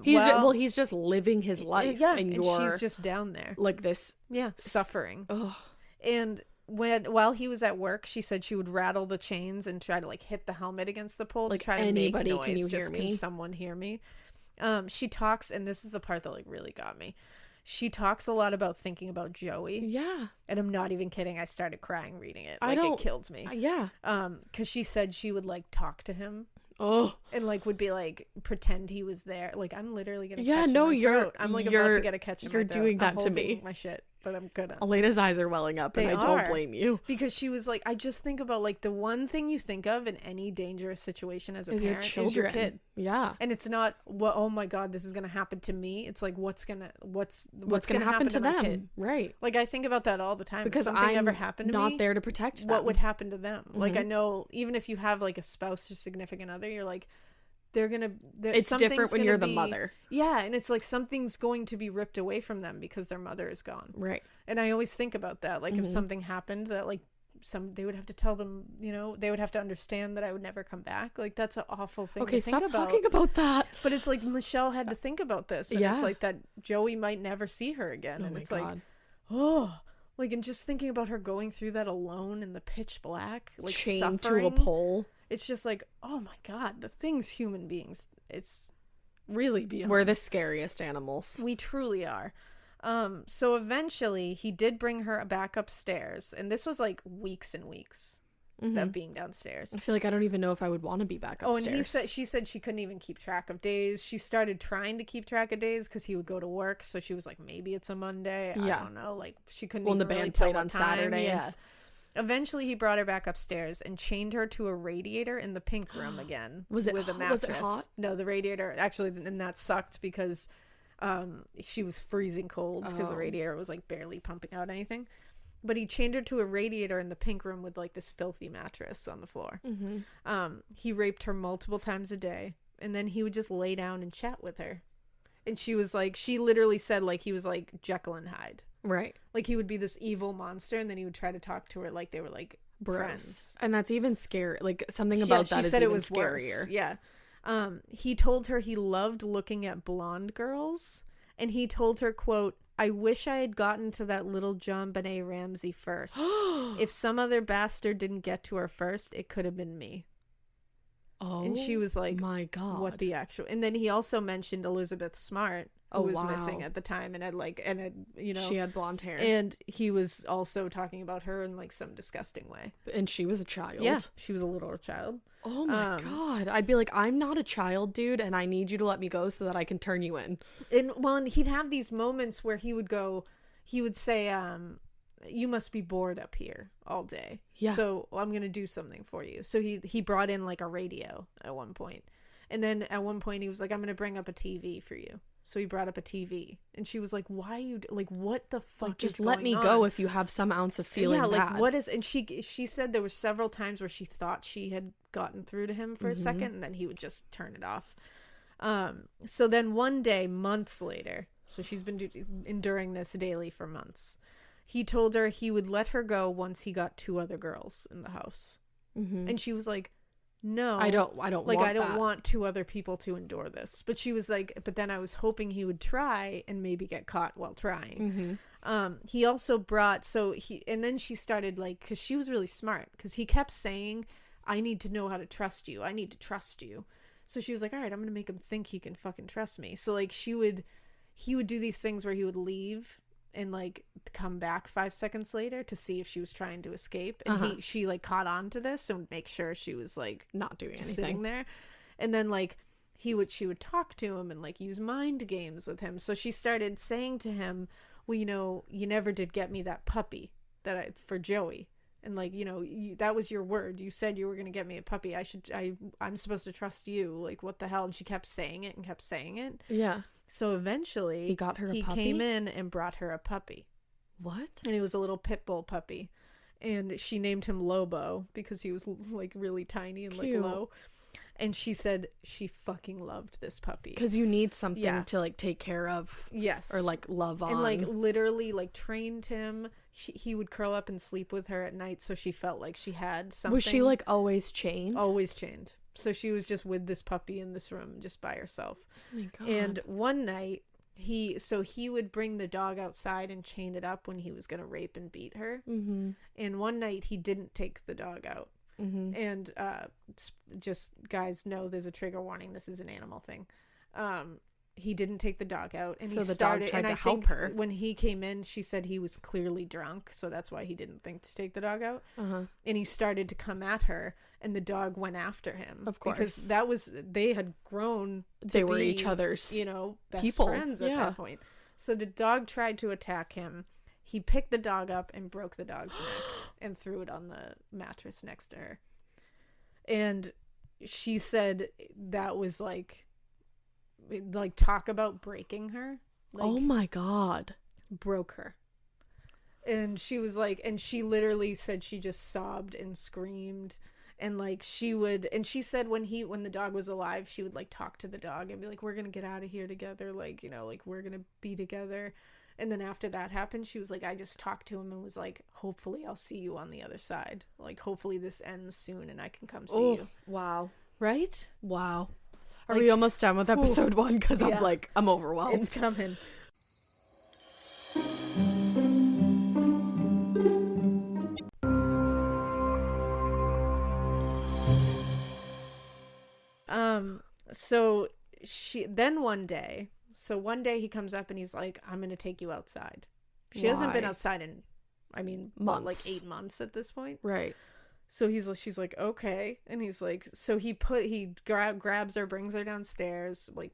He's just living his life. Yeah, and she's just down there. Like this. Yeah, suffering. Ugh. And while he was at work, she said she would rattle the chains and try to, like, hit the helmet against the pole, like, to try to anybody, make noise. can you just, hear me? Can someone hear me? She talks, and this is the part that, like, really got me. She talks a lot about thinking about Joey. Yeah. And I'm not even kidding. I started crying reading it. It killed me. Yeah. Because she said she would like talk to him. Oh. And like would be like pretend he was there. Like I'm literally gonna yeah, catch no, in my you're throat. I'm like about to get a catch in my throat. You're doing that I'm to me. my shit, but I'm gonna. Alaina's eyes are welling up, and I don't blame you. Because she was like, I just think about like the one thing you think of in any dangerous situation as a parent is your kid. Yeah. And it's not oh my God, this is gonna happen to me. It's like what's gonna happen to them, my kid? Right. Like I think about that all the time. Because if something I'm ever happened to me, not there to protect them. What would happen to them? Like I know even if you have like a spouse or significant other, you're like, it's different when you're the mother. Yeah, and it's like something's going to be ripped away from them because their mother is gone. Right. And I always think about that. Like if something happened that like they would have to tell them, they would have to understand that I would never come back. Like that's an awful thing to think about. Okay, stop talking about that. But it's like Michelle had to think about this. And it's like that Joey might never see her again. And it's like, like, and just thinking about her going through that alone in the pitch black, like chained suffering to a pole. It's just like, oh my God, the things human beings, it's really beyond. We're the scariest animals. We truly are. So eventually he did bring her back upstairs, and this was like weeks and weeks of being downstairs. I feel like I don't even know if I would want to be back upstairs. Oh, and she said she couldn't even keep track of days. She started trying to keep track of days because he would go to work, so she was like, maybe it's a Monday. I don't know. Like she couldn't. Even the band really played tell on time. Saturdays. Yeah. Eventually, he brought her back upstairs and chained her to a radiator in the pink room again. With a mattress. Was it hot? No, the radiator actually, and that sucked because she was freezing cold because the radiator was like barely pumping out anything. But he chained her to a radiator in the pink room with like this filthy mattress on the floor. He raped her multiple times a day, and then he would just lay down and chat with her. And she was like, she literally said like he was like Jekyll and Hyde. Right. Like he would be this evil monster, and then he would try to talk to her like they were like friends. And that's even scary. Like something about that is even scarier. Worse. Yeah. He told her he loved looking at blonde girls, and he told her, quote, I wish I had gotten to that little John Benet Ramsey first. If some other bastard didn't get to her first, it could have been me. Oh, and she was like, my God. What the actual? And then he also mentioned Elizabeth Smart, who was missing at the time and had she had blonde hair. And he was also talking about her in like some disgusting way. And she was a child. Yeah, she was a little child. Oh my God. I'd be like, I'm not a child, dude, and I need you to let me go so that I can turn you in. And he'd have these moments where he would say, you must be bored up here all day. Yeah. So I'm going to do something for you. So he brought in like a radio at one point. And then at one point he was like, I'm going to bring up a TV for you. So he brought up a TV, and she was like, "Why you like what the fuck? Like, just let me go if you have some ounce of feeling bad." Yeah, like what is? And she said there were several times where she thought she had gotten through to him for a second, and then he would just turn it off. So then one day, months later, so she's been enduring this daily for months. He told her he would let her go once he got 2 other girls in the house, and she was like, no, I don't want 2 other people to endure this. But she was like, but then I was hoping he would try and maybe get caught while trying. He also brought, and then she started like, because she was really smart, because he kept saying, I need to know how to trust you. I need to trust you. So she was like, all right, I'm going to make him think he can fucking trust me. So like he would do these things where he would leave and like come back 5 seconds later to see if she was trying to escape, and she like caught on to this and make sure she was like not doing anything, sitting there. And then like she would talk to him and like use mind games with him. So she started saying to him, well, you never did get me that puppy for Joey, and like that was your word. You said you were gonna get me a puppy. I'm supposed to trust you. Like what the hell? And she kept saying it and kept saying it. Yeah. So eventually he got her a puppy? He came in and brought her a puppy. What? And it was a little pit bull puppy. And she named him Lobo because he was like really tiny and cute, like low. And she said she fucking loved this puppy. Because you need something to like take care of. Yes. Or like love on. And like literally like trained him. He would curl up and sleep with her at night, so she felt like she had something. Was she like always chained? Always chained. So she was just with this puppy in this room just by herself. Oh my God. And one night he would bring the dog outside and chain it up when he was going to rape and beat her. And one night he didn't take the dog out. And just guys know there's a trigger warning. This is an animal thing. he didn't take the dog out, and so he the started, dog tried and to I help think her. when he came in, she said he was clearly drunk, so that's why he didn't think to take the dog out. And he started to come at her, and the dog went after him, of course, because they had grown to they were be, each other's best people. friends at that point. So the dog tried to attack him. He picked the dog up and broke the dog's neck and threw it on the mattress next to her. And she said that was like talk about breaking her. Oh my God. Broke her. And she was like, and she literally said she just sobbed and screamed. And like she said when the dog was alive, she would like talk to the dog and be like, we're gonna get out of here together, like, like we're gonna be together. And then after that happened, she was like, I just talked to him and was like, hopefully I'll see you on the other side, like hopefully this ends soon and I can come see you. Wow. Right? Wow. Are we almost done with episode 1? Because yeah. I'm overwhelmed. It's coming. So one day he comes up and he's like, I'm gonna take you outside. She hasn't been outside in, months. Like 8 months at this point. Right. So she's like, okay. And he's like, so he grabs her, brings her downstairs, like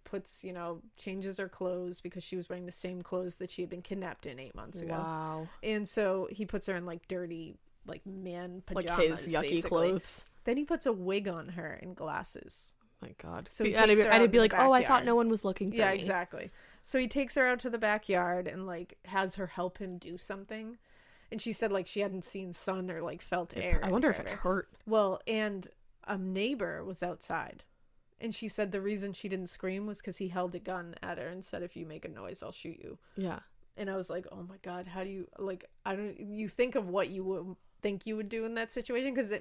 changes her clothes because she was wearing the same clothes that she had been kidnapped in 8 months ago. Wow. And so he puts her in like dirty, like man pajamas, like his yucky basically. Clothes. Then he puts a wig on her and glasses. Oh my God. So I'd be like, oh, I thought no one was looking for me. Yeah, exactly. So he takes her out to the backyard and like has her help him do something. And she said like she hadn't seen sun or like felt air. I wonder if it hurt. Well, and a neighbor was outside. And she said the reason she didn't scream was because he held a gun at her and said, if you make a noise, I'll shoot you. Yeah. And I was like, oh my God, how do you, like, you think of what you would think you would do in that situation? Because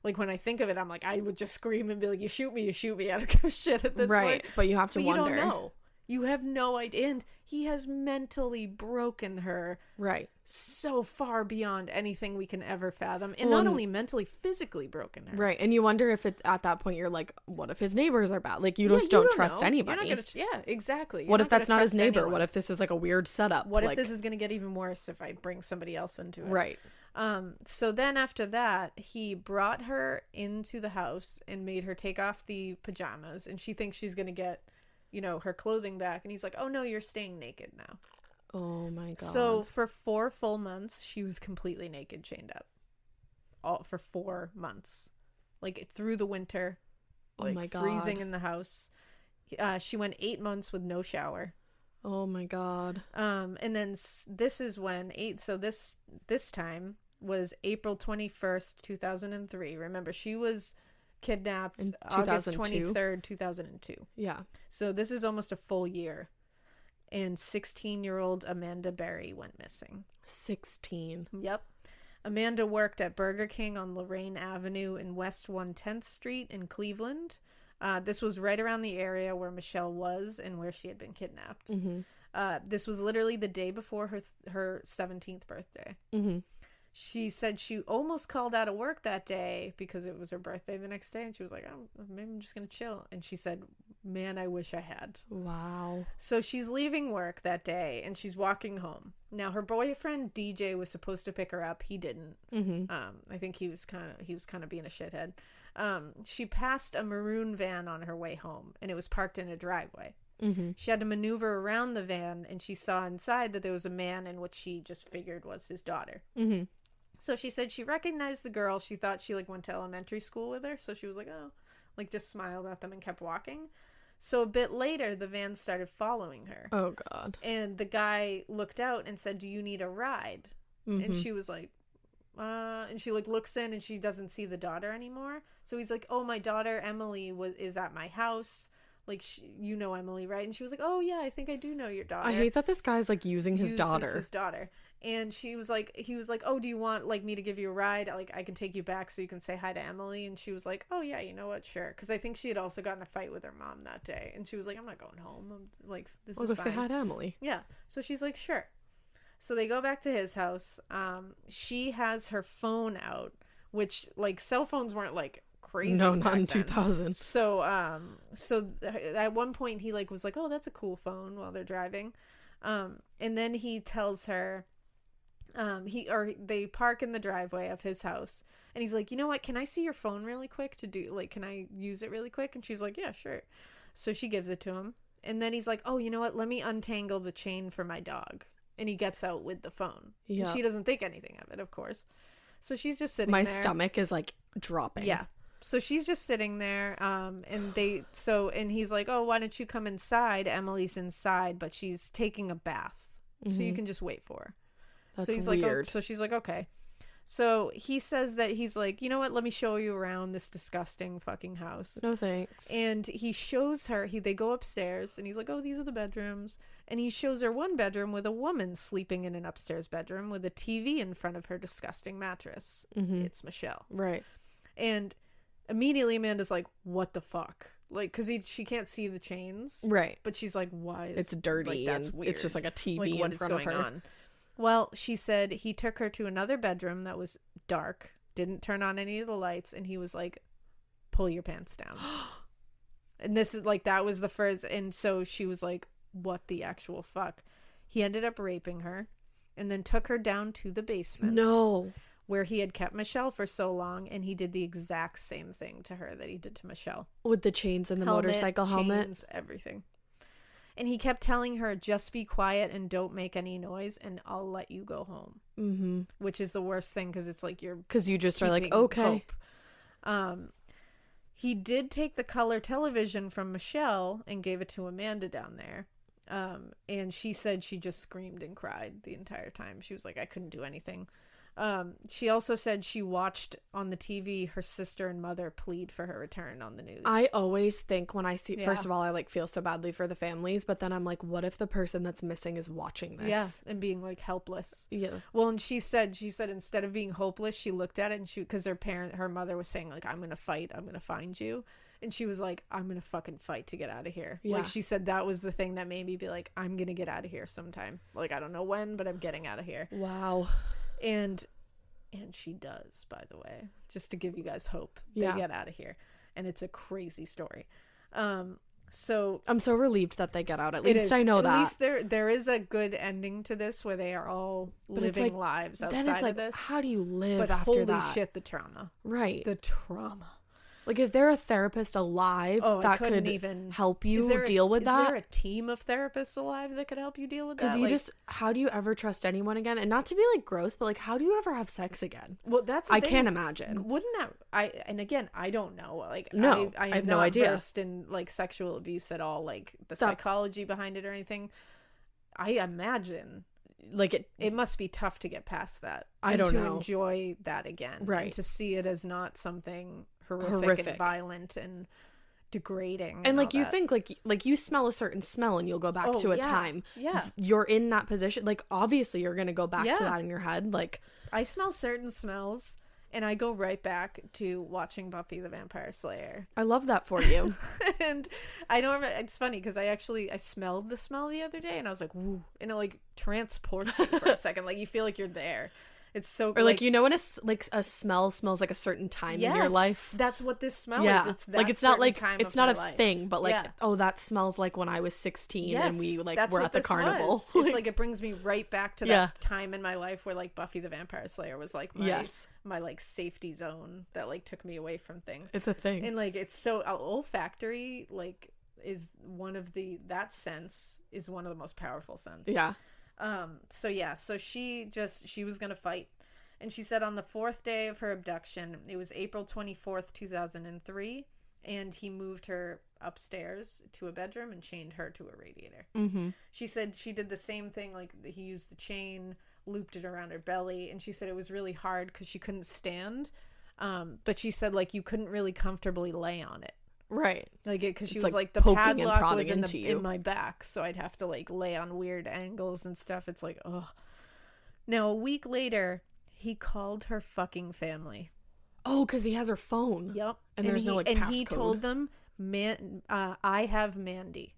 like when I think of it, I'm like, I would just scream and be like, you shoot me, I don't give a shit at this point. Right, but you have to wonder. You don't know. You have no idea. And he has mentally broken her. Right. So far beyond anything we can ever fathom. And not only mentally, physically broken her. Right. And you wonder if it's at that point you're like, what if his neighbors are bad? Like you just don't trust anybody. You're not gonna, yeah, exactly. What if that's not his neighbor? Anyone. What if this is like a weird setup? What if this is going to get even worse if I bring somebody else into it? Right. So then after that, he brought her into the house and made her take off the pajamas. And she thinks she's going to get, her clothing back. And he's like, oh no, you're staying naked now. Oh my God. So for 4 full months, she was completely naked, chained up. All for 4 months. Like through the winter. Like, oh my God. Freezing in the house. She went 8 months with no shower. Oh my God. And then this is when this time was April 21st, 2003. Remember, she was kidnapped in August 23rd, 2002. Yeah. So this is almost a full year. And 16-year-old Amanda Berry went missing. 16. Yep. Amanda worked at Burger King on Lorraine Avenue in West 110th Street in Cleveland. This was right around the area where Michelle was and where she had been kidnapped. Mm-hmm. This was literally the day before her 17th birthday. Mm-hmm. She said she almost called out of work that day because it was her birthday the next day. And she was like, oh, maybe I'm just going to chill. And she said, man, I wish I had. Wow. So she's leaving work that day and she's walking home. Now, her boyfriend, DJ, was supposed to pick her up. He didn't. Mm-hmm. I think he was kind of being a shithead. She passed a maroon van on her way home and it was parked in a driveway. Mm-hmm. She had to maneuver around the van and she saw inside that there was a man in what she just figured was his daughter. Mm-hmm. So she said she recognized the girl. She thought she went to elementary school with her. So she was like, oh, just smiled at them and kept walking. So a bit later, the van started following her. Oh, God. And the guy looked out and said, do you need a ride? Mm-hmm. And she was like, and she looks in and she doesn't see the daughter anymore. So he's like, oh, my daughter Emily is at my house. Like, you know Emily, right? And she was like, oh, yeah, I think I do know your daughter. I hate that this guy's using his daughter. His daughter. And he was like, oh, do you want me to give you a ride? I can take you back so you can say hi to Emily. And she was like, oh, yeah, you know what? Sure. Because I think she had also gotten a fight with her mom that day. And she was like, I'm not going home. I'm like, this is fine. Go say hi to Emily. Yeah. So she's like, sure. So they go back to his house. She has her phone out, which cell phones weren't crazy. No, not back in then. 2000. So at one point he like was like, oh, that's a cool phone while they're driving. And then he tells her, they park in the driveway of his house, and he's like, you know what, can I see your phone really quick can I use it really quick? And she's like, yeah, sure. So she gives it to him, and then he's like, oh, you know what, let me untangle the chain for my dog. And he gets out with the phone. Yeah. And she doesn't think anything of it, of course. So she's just sitting there. My stomach is like dropping. Yeah. So she's just sitting there, and he's like, oh, why don't you come inside? Emily's inside, but she's taking a bath. So you can just wait for her. That's so he's weird. like, so she's like, okay. So he says that he's like, you know what? Let me show you around this disgusting fucking house. No thanks. And he shows her. They go upstairs, and he's like, oh, these are the bedrooms. And he shows her one bedroom with a woman sleeping in an upstairs bedroom with a TV in front of her disgusting mattress. It's Michelle, right? And immediately Amanda's like, what the fuck? Like, because she can't see the chains, right? But she's like, why? It's dirty. Like, that's and weird. It's just like a TV like, in front of her. On? Well, she said he took her to another bedroom that was dark, didn't turn on any of the lights, and he was like, pull your pants down. And this is like, that was the first. And so she was like, what the actual fuck? He ended up raping her and then took her down to the basement. No. Where he had kept Michelle for so long, and he did the exact same thing to her that he did to Michelle. With the chains and the motorcycle helmet. Chains, everything. And he kept telling her, just be quiet and don't make any noise, and I'll let you go home. Mm-hmm. Which is the worst thing, because it's like you're... Because you just are like, okay. Hope. He did take the color television from Michelle and gave it to Amanda down there. And she said she just screamed and cried the entire time. She was like, I couldn't do anything. She also said she watched on the TV her sister and mother plead for her return on the news. I always think when I see, first of all, I like feel so badly for the families, but then I'm like, what if the person that's missing is watching this? Yeah, and being like helpless. Yeah. Well, and she said instead of being hopeless, she looked at it and because her mother was saying like, I'm gonna fight, I'm gonna find you. And she was like, I'm gonna fucking fight to get out of here. Yeah. Like, she said that was the thing that made me be like, I'm gonna get out of here sometime. Like, I don't know when, but I'm getting out of here. Wow. And she does, by the way, just to give you guys hope. They get out of here. And it's a crazy story. So I'm so relieved that they get out. At least I know that. At least there is a good ending to this where they are all living lives outside of this. How do you live but after that? Holy shit, the trauma. Right. The trauma. Like, is there a therapist alive that could even help you deal with that? Is there a team of therapists alive that could help you deal with that? Because how do you ever trust anyone again? And not to be like gross, but like, how do you ever have sex again? Well, that's I can't imagine. Wouldn't that? I don't know. Like, no, I have no idea. Versed in like sexual abuse at all, like the psychology behind it or anything. I imagine. Like it must be tough to get past that. I don't know. To enjoy that again, right? And to see it as not something horrific and violent and degrading. And like you think like you smell a certain smell and you'll go back to a time. Yeah, you're in that position. Like, obviously you're gonna go back to that in your head. Like, I smell certain smells and I go right back to watching Buffy the Vampire Slayer. I love that for you. And I don't remember, it's funny because I smelled the smell the other day and I was like, woo, and it like transports you for a second. Like, you feel like you're there. It's so or like, you know, when a smell smells like a certain time in your life. That's what this smell is. It's that, like, it's not like time it's of not my a life. thing, but like, oh, that smells like when I was 16 and we like were at the carnival. It's like it brings me right back to that time in my life where like Buffy the Vampire Slayer was like my like safety zone that like took me away from things. It's a thing. And like, it's so olfactory, like, is one of that sense is one of the most powerful senses. Yeah. So she was gonna fight, and she said on the 4th day of her abduction, it was April 24th 2003, and he moved her upstairs to a bedroom and chained her to a radiator. Mm-hmm. She said she did the same thing, like he used the chain, looped it around her belly, and she said it was really hard because she couldn't stand, but she said like you couldn't really comfortably lay on it. Right. Like, because she was like the padlock was in my back, so I'd have to like lay on weird angles and stuff. It's like, ugh. Now, a week later, he called her fucking family. Oh, because he has her phone. Yep. And there's no like passcode. And he told them, I have Mandy.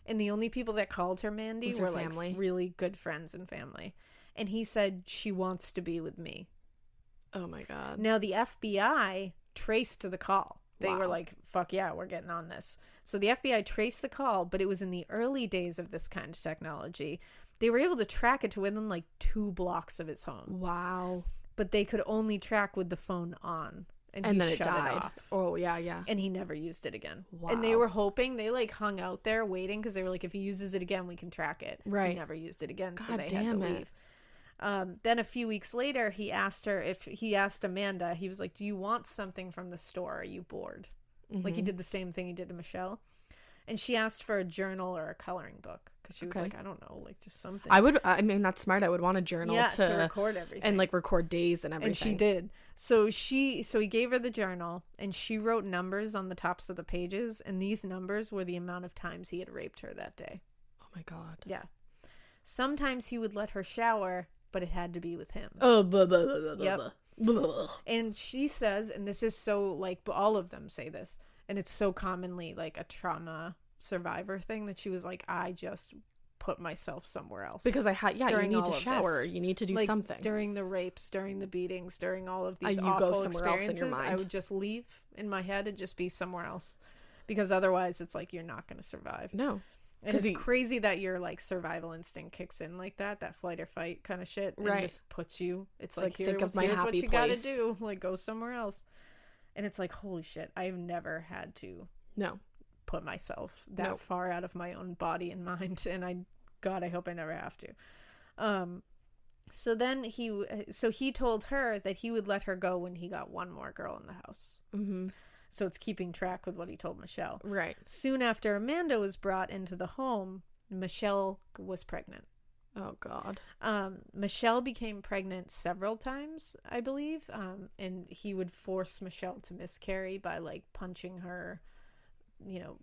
And the only people that called her Mandy were like really good friends and family. And he said, she wants to be with me. Oh my God. Now, the FBI traced the call. They were like, fuck yeah, we're getting on this. So the FBI traced the call, but it was in the early days of this kind of technology. They were able to track it to within like 2 blocks of his home. Wow. But they could only track with the phone on. And then he it shut died. It off. Oh, yeah. And he never used it again. Wow. And they were hoping, they like hung out there waiting because they were like, if he uses it again, we can track it. Right. He never used it again, so God they had to leave. Then a few weeks later, he asked Amanda, he was like, do you want something from the store? Are you bored? Like he did the same thing he did to Michelle. And she asked for a journal or a coloring book because she was like, I don't know, like just something. I mean, that's smart. I would want a journal to record everything and like record days and everything. And she did. So he gave her the journal and she wrote numbers on the tops of the pages. And these numbers were the amount of times he had raped her that day. Oh my God. Yeah. Sometimes he would let her shower, but it had to be with him. Oh, blah, blah, blah, blah, yep. blah. And she says, and this is so like, all of them say this, and it's so commonly like a trauma survivor thing that she was like, I just put myself somewhere else because I had you need to shower, you need to do like, something during the rapes, during the beatings, during all of these you awful go somewhere else in your mind. I would just leave in my head and just be somewhere else because otherwise it's like you're not going to survive. No. And it's crazy that your like survival instinct kicks in like that flight or fight kind of shit, and just puts you. It's like think of my here's happy what you place. gotta do, like go somewhere else. And it's like, holy shit, I've never had to put myself that far out of my own body and mind, and I hope I never have to. So then he told her that he would let her go when he got one more girl in the house. Mm-hmm. So it's keeping track with what he told Michelle. Right. Soon after Amanda was brought into the home, Michelle was pregnant. Oh, God. Michelle became pregnant several times, I believe. And he would force Michelle to miscarry by like punching her,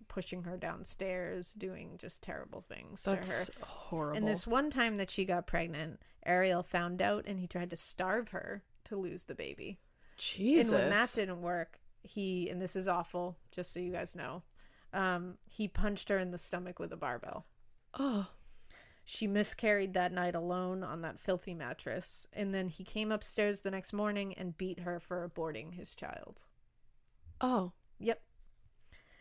pushing her downstairs, doing just terrible things to her. That's horrible. And this one time that she got pregnant, Ariel found out and he tried to starve her to lose the baby. Jesus. And when that didn't work, and this is awful, just so you guys know, he punched her in the stomach with a barbell. Oh. She miscarried that night alone on that filthy mattress, and then he came upstairs the next morning and beat her for aborting his child. Oh. Yep.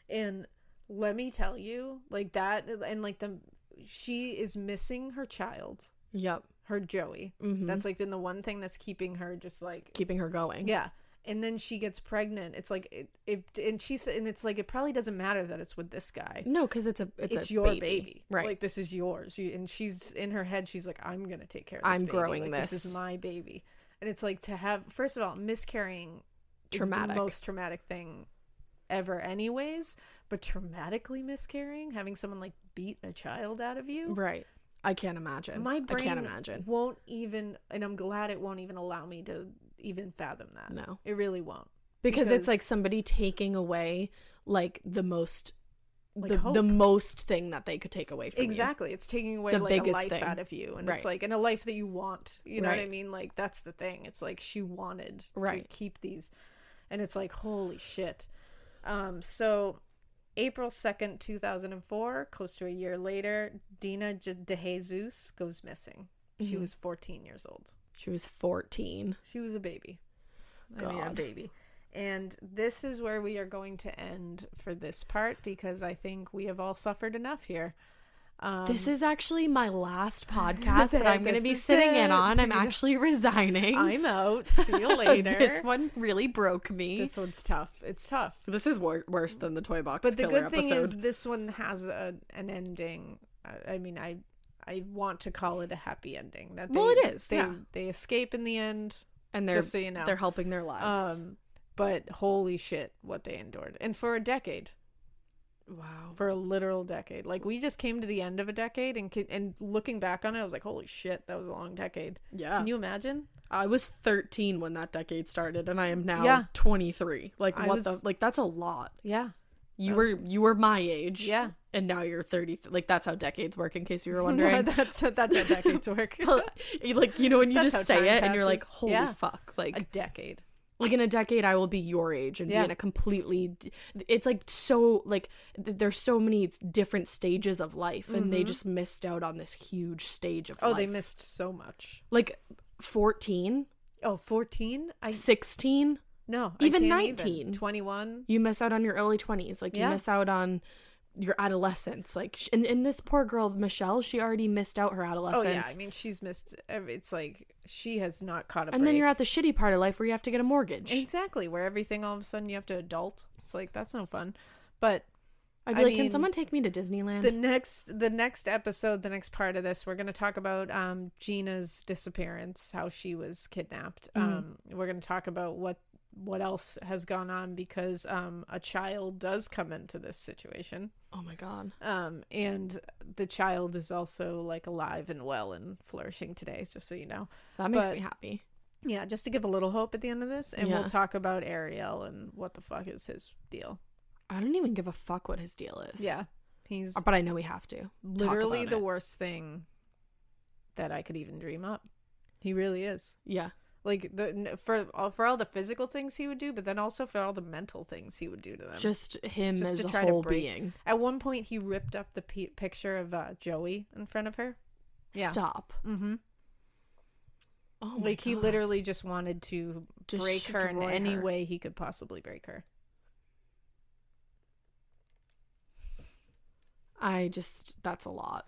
And let me tell you, like that, and like she is missing her child. Yep. Her Joey. Mm-hmm. That's like been the one thing that's keeping her just like keeping her going. Yeah. And then she gets pregnant. It's like it's like it probably doesn't matter that it's with this guy. No, because it's your baby. Right. Like this is yours. And she's in her head. She's like, I'm gonna take care of this. I'm baby. growing like, this. This is my baby. And it's like to have, first of all, miscarrying traumatic. is the most traumatic thing ever, anyways. But traumatically miscarrying, having someone like beat a child out of you, right? I can't imagine. My brain I can't imagine. Won't even, and I'm glad it won't even allow me to even fathom that. No, it really won't, because it's like somebody taking away like the most like the most thing that they could take away from you. It's taking away the like biggest a life thing. Out of you, and right. it's like, and a life that you want, you know right. what I mean? Like that's the thing. It's like she wanted right. to keep these, and it's like, holy shit. So April 2nd, 2004, close to a year later, Gina DeJesus goes missing. She was 14 years old. She was 14. She was a baby. God. I mean, a baby. And this is where we are going to end for this part, because I think we have all suffered enough here. This is actually my last podcast that I'm going to be sitting in on. I'm actually resigning. I'm out. See you later. This one really broke me. This one's tough. It's tough. This is worse than the Toy Box But the Killer good thing episode. is this one has an ending. I mean, I want to call it a happy ending. That it is. They escape in the end, and just so you know, they're helping their lives. But holy shit, what they endured, and for a decade. Wow. For a literal decade. Like, we just came to the end of a decade, and looking back on it, I was like, holy shit, that was a long decade. Yeah. Can you imagine? I was 13 when that decade started, and I am now 23. Like, that's a lot. Yeah. You were my age. Yeah. And now you're 30. Like, that's how decades work, in case you were wondering. No, that's how decades work. Like, you know, when you That's just how say time it, passes. and you're like, holy fuck. Like, a decade. Like, in a decade, I will be your age and be in a completely... It's, like, so... Like, there's so many different stages of life, and they just missed out on this huge stage of life. Oh, they missed so much. Like, 14? Oh, 14? 16? No, even I can't 19. Even. 21. You miss out on your early 20s. Like, you miss out on your adolescence. Like, and this poor girl, Michelle, she already missed out her adolescence. Oh, yeah. I mean, she's missed. It's like she has not caught a break. And then you're at the shitty part of life where you have to get a mortgage. Exactly. Where everything all of a sudden you have to adult. It's like, that's no fun. But I'd be like, can someone take me to Disneyland? The next episode, the next part of this, we're going to talk about Gina's disappearance, how she was kidnapped. We're going to talk about what else has gone on, because a child does come into this situation. Oh my God. And the child is also like alive and well and flourishing today, just so you know. That makes me happy. Yeah, just to give a little hope at the end of this. And we'll talk about Ariel and what the fuck is his deal. I don't even give a fuck what his deal is. Yeah. He's but I know we have to. Literally the worst thing that I could even dream up. He really is. Yeah. Like, for all the physical things he would do, but then also for all the mental things he would do to them. Just him as a whole being. At one point, he ripped up the picture of Joey in front of her. Yeah. Stop. Mm-hmm. Oh my God. He literally just wanted to break her in any way he could possibly break her. That's a lot.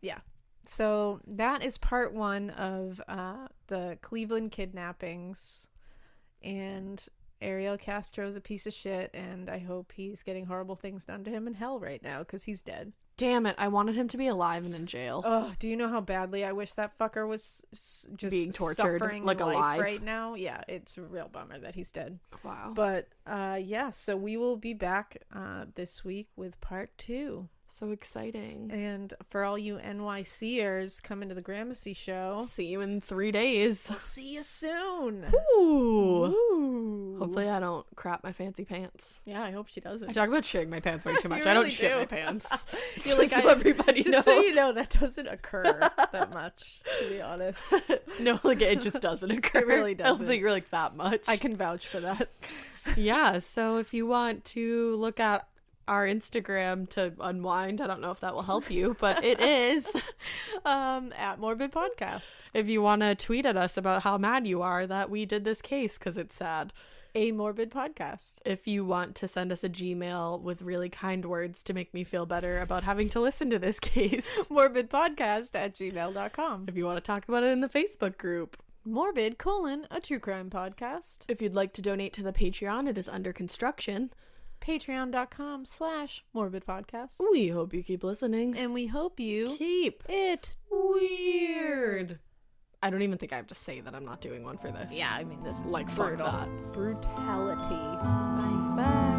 Yeah. So that is part 1 of the Cleveland kidnappings. And Ariel Castro's a piece of shit, and I hope he's getting horrible things done to him in hell right now, because he's dead. Damn it. I wanted him to be alive and in jail. Oh, do you know how badly I wish that fucker was just being tortured, suffering like, life alive right now? Yeah, it's a real bummer that he's dead. Wow. But yeah, so we will be back this week with part 2. So exciting. And for all you NYCers coming to the Gramercy show, see you in 3 days. We'll see you soon. Ooh. Ooh. Hopefully I don't crap my fancy pants. Yeah, I hope she doesn't. I talk about shitting my pants way too much. You I don't really shit do. my pants. You're like, so everybody just knows. so you know, that doesn't occur that much, to be honest. No, like, it just doesn't occur. It really doesn't. I don't think you're like that much. I can vouch for that. Yeah, so if you want to look at our Instagram to unwind, I don't know if that will help you, but it is at Morbid Podcast. If you want to tweet at us about how mad you are that we did this case because it's sad, A Morbid Podcast. If you want to send us a Gmail with really kind words to make me feel better about having to listen to this case, morbidpodcast@gmail.com. If you want to talk about it in the Facebook group, Morbid: a true crime podcast. If you'd like to donate to the Patreon, it is under construction. Patreon.com/morbidpodcast. We hope you keep listening. And we hope you keep it weird. I don't even think I have to say that I'm not doing one for this. Yeah, I mean, this is like, brutal. fuck that. Brutality. Bye. Bye.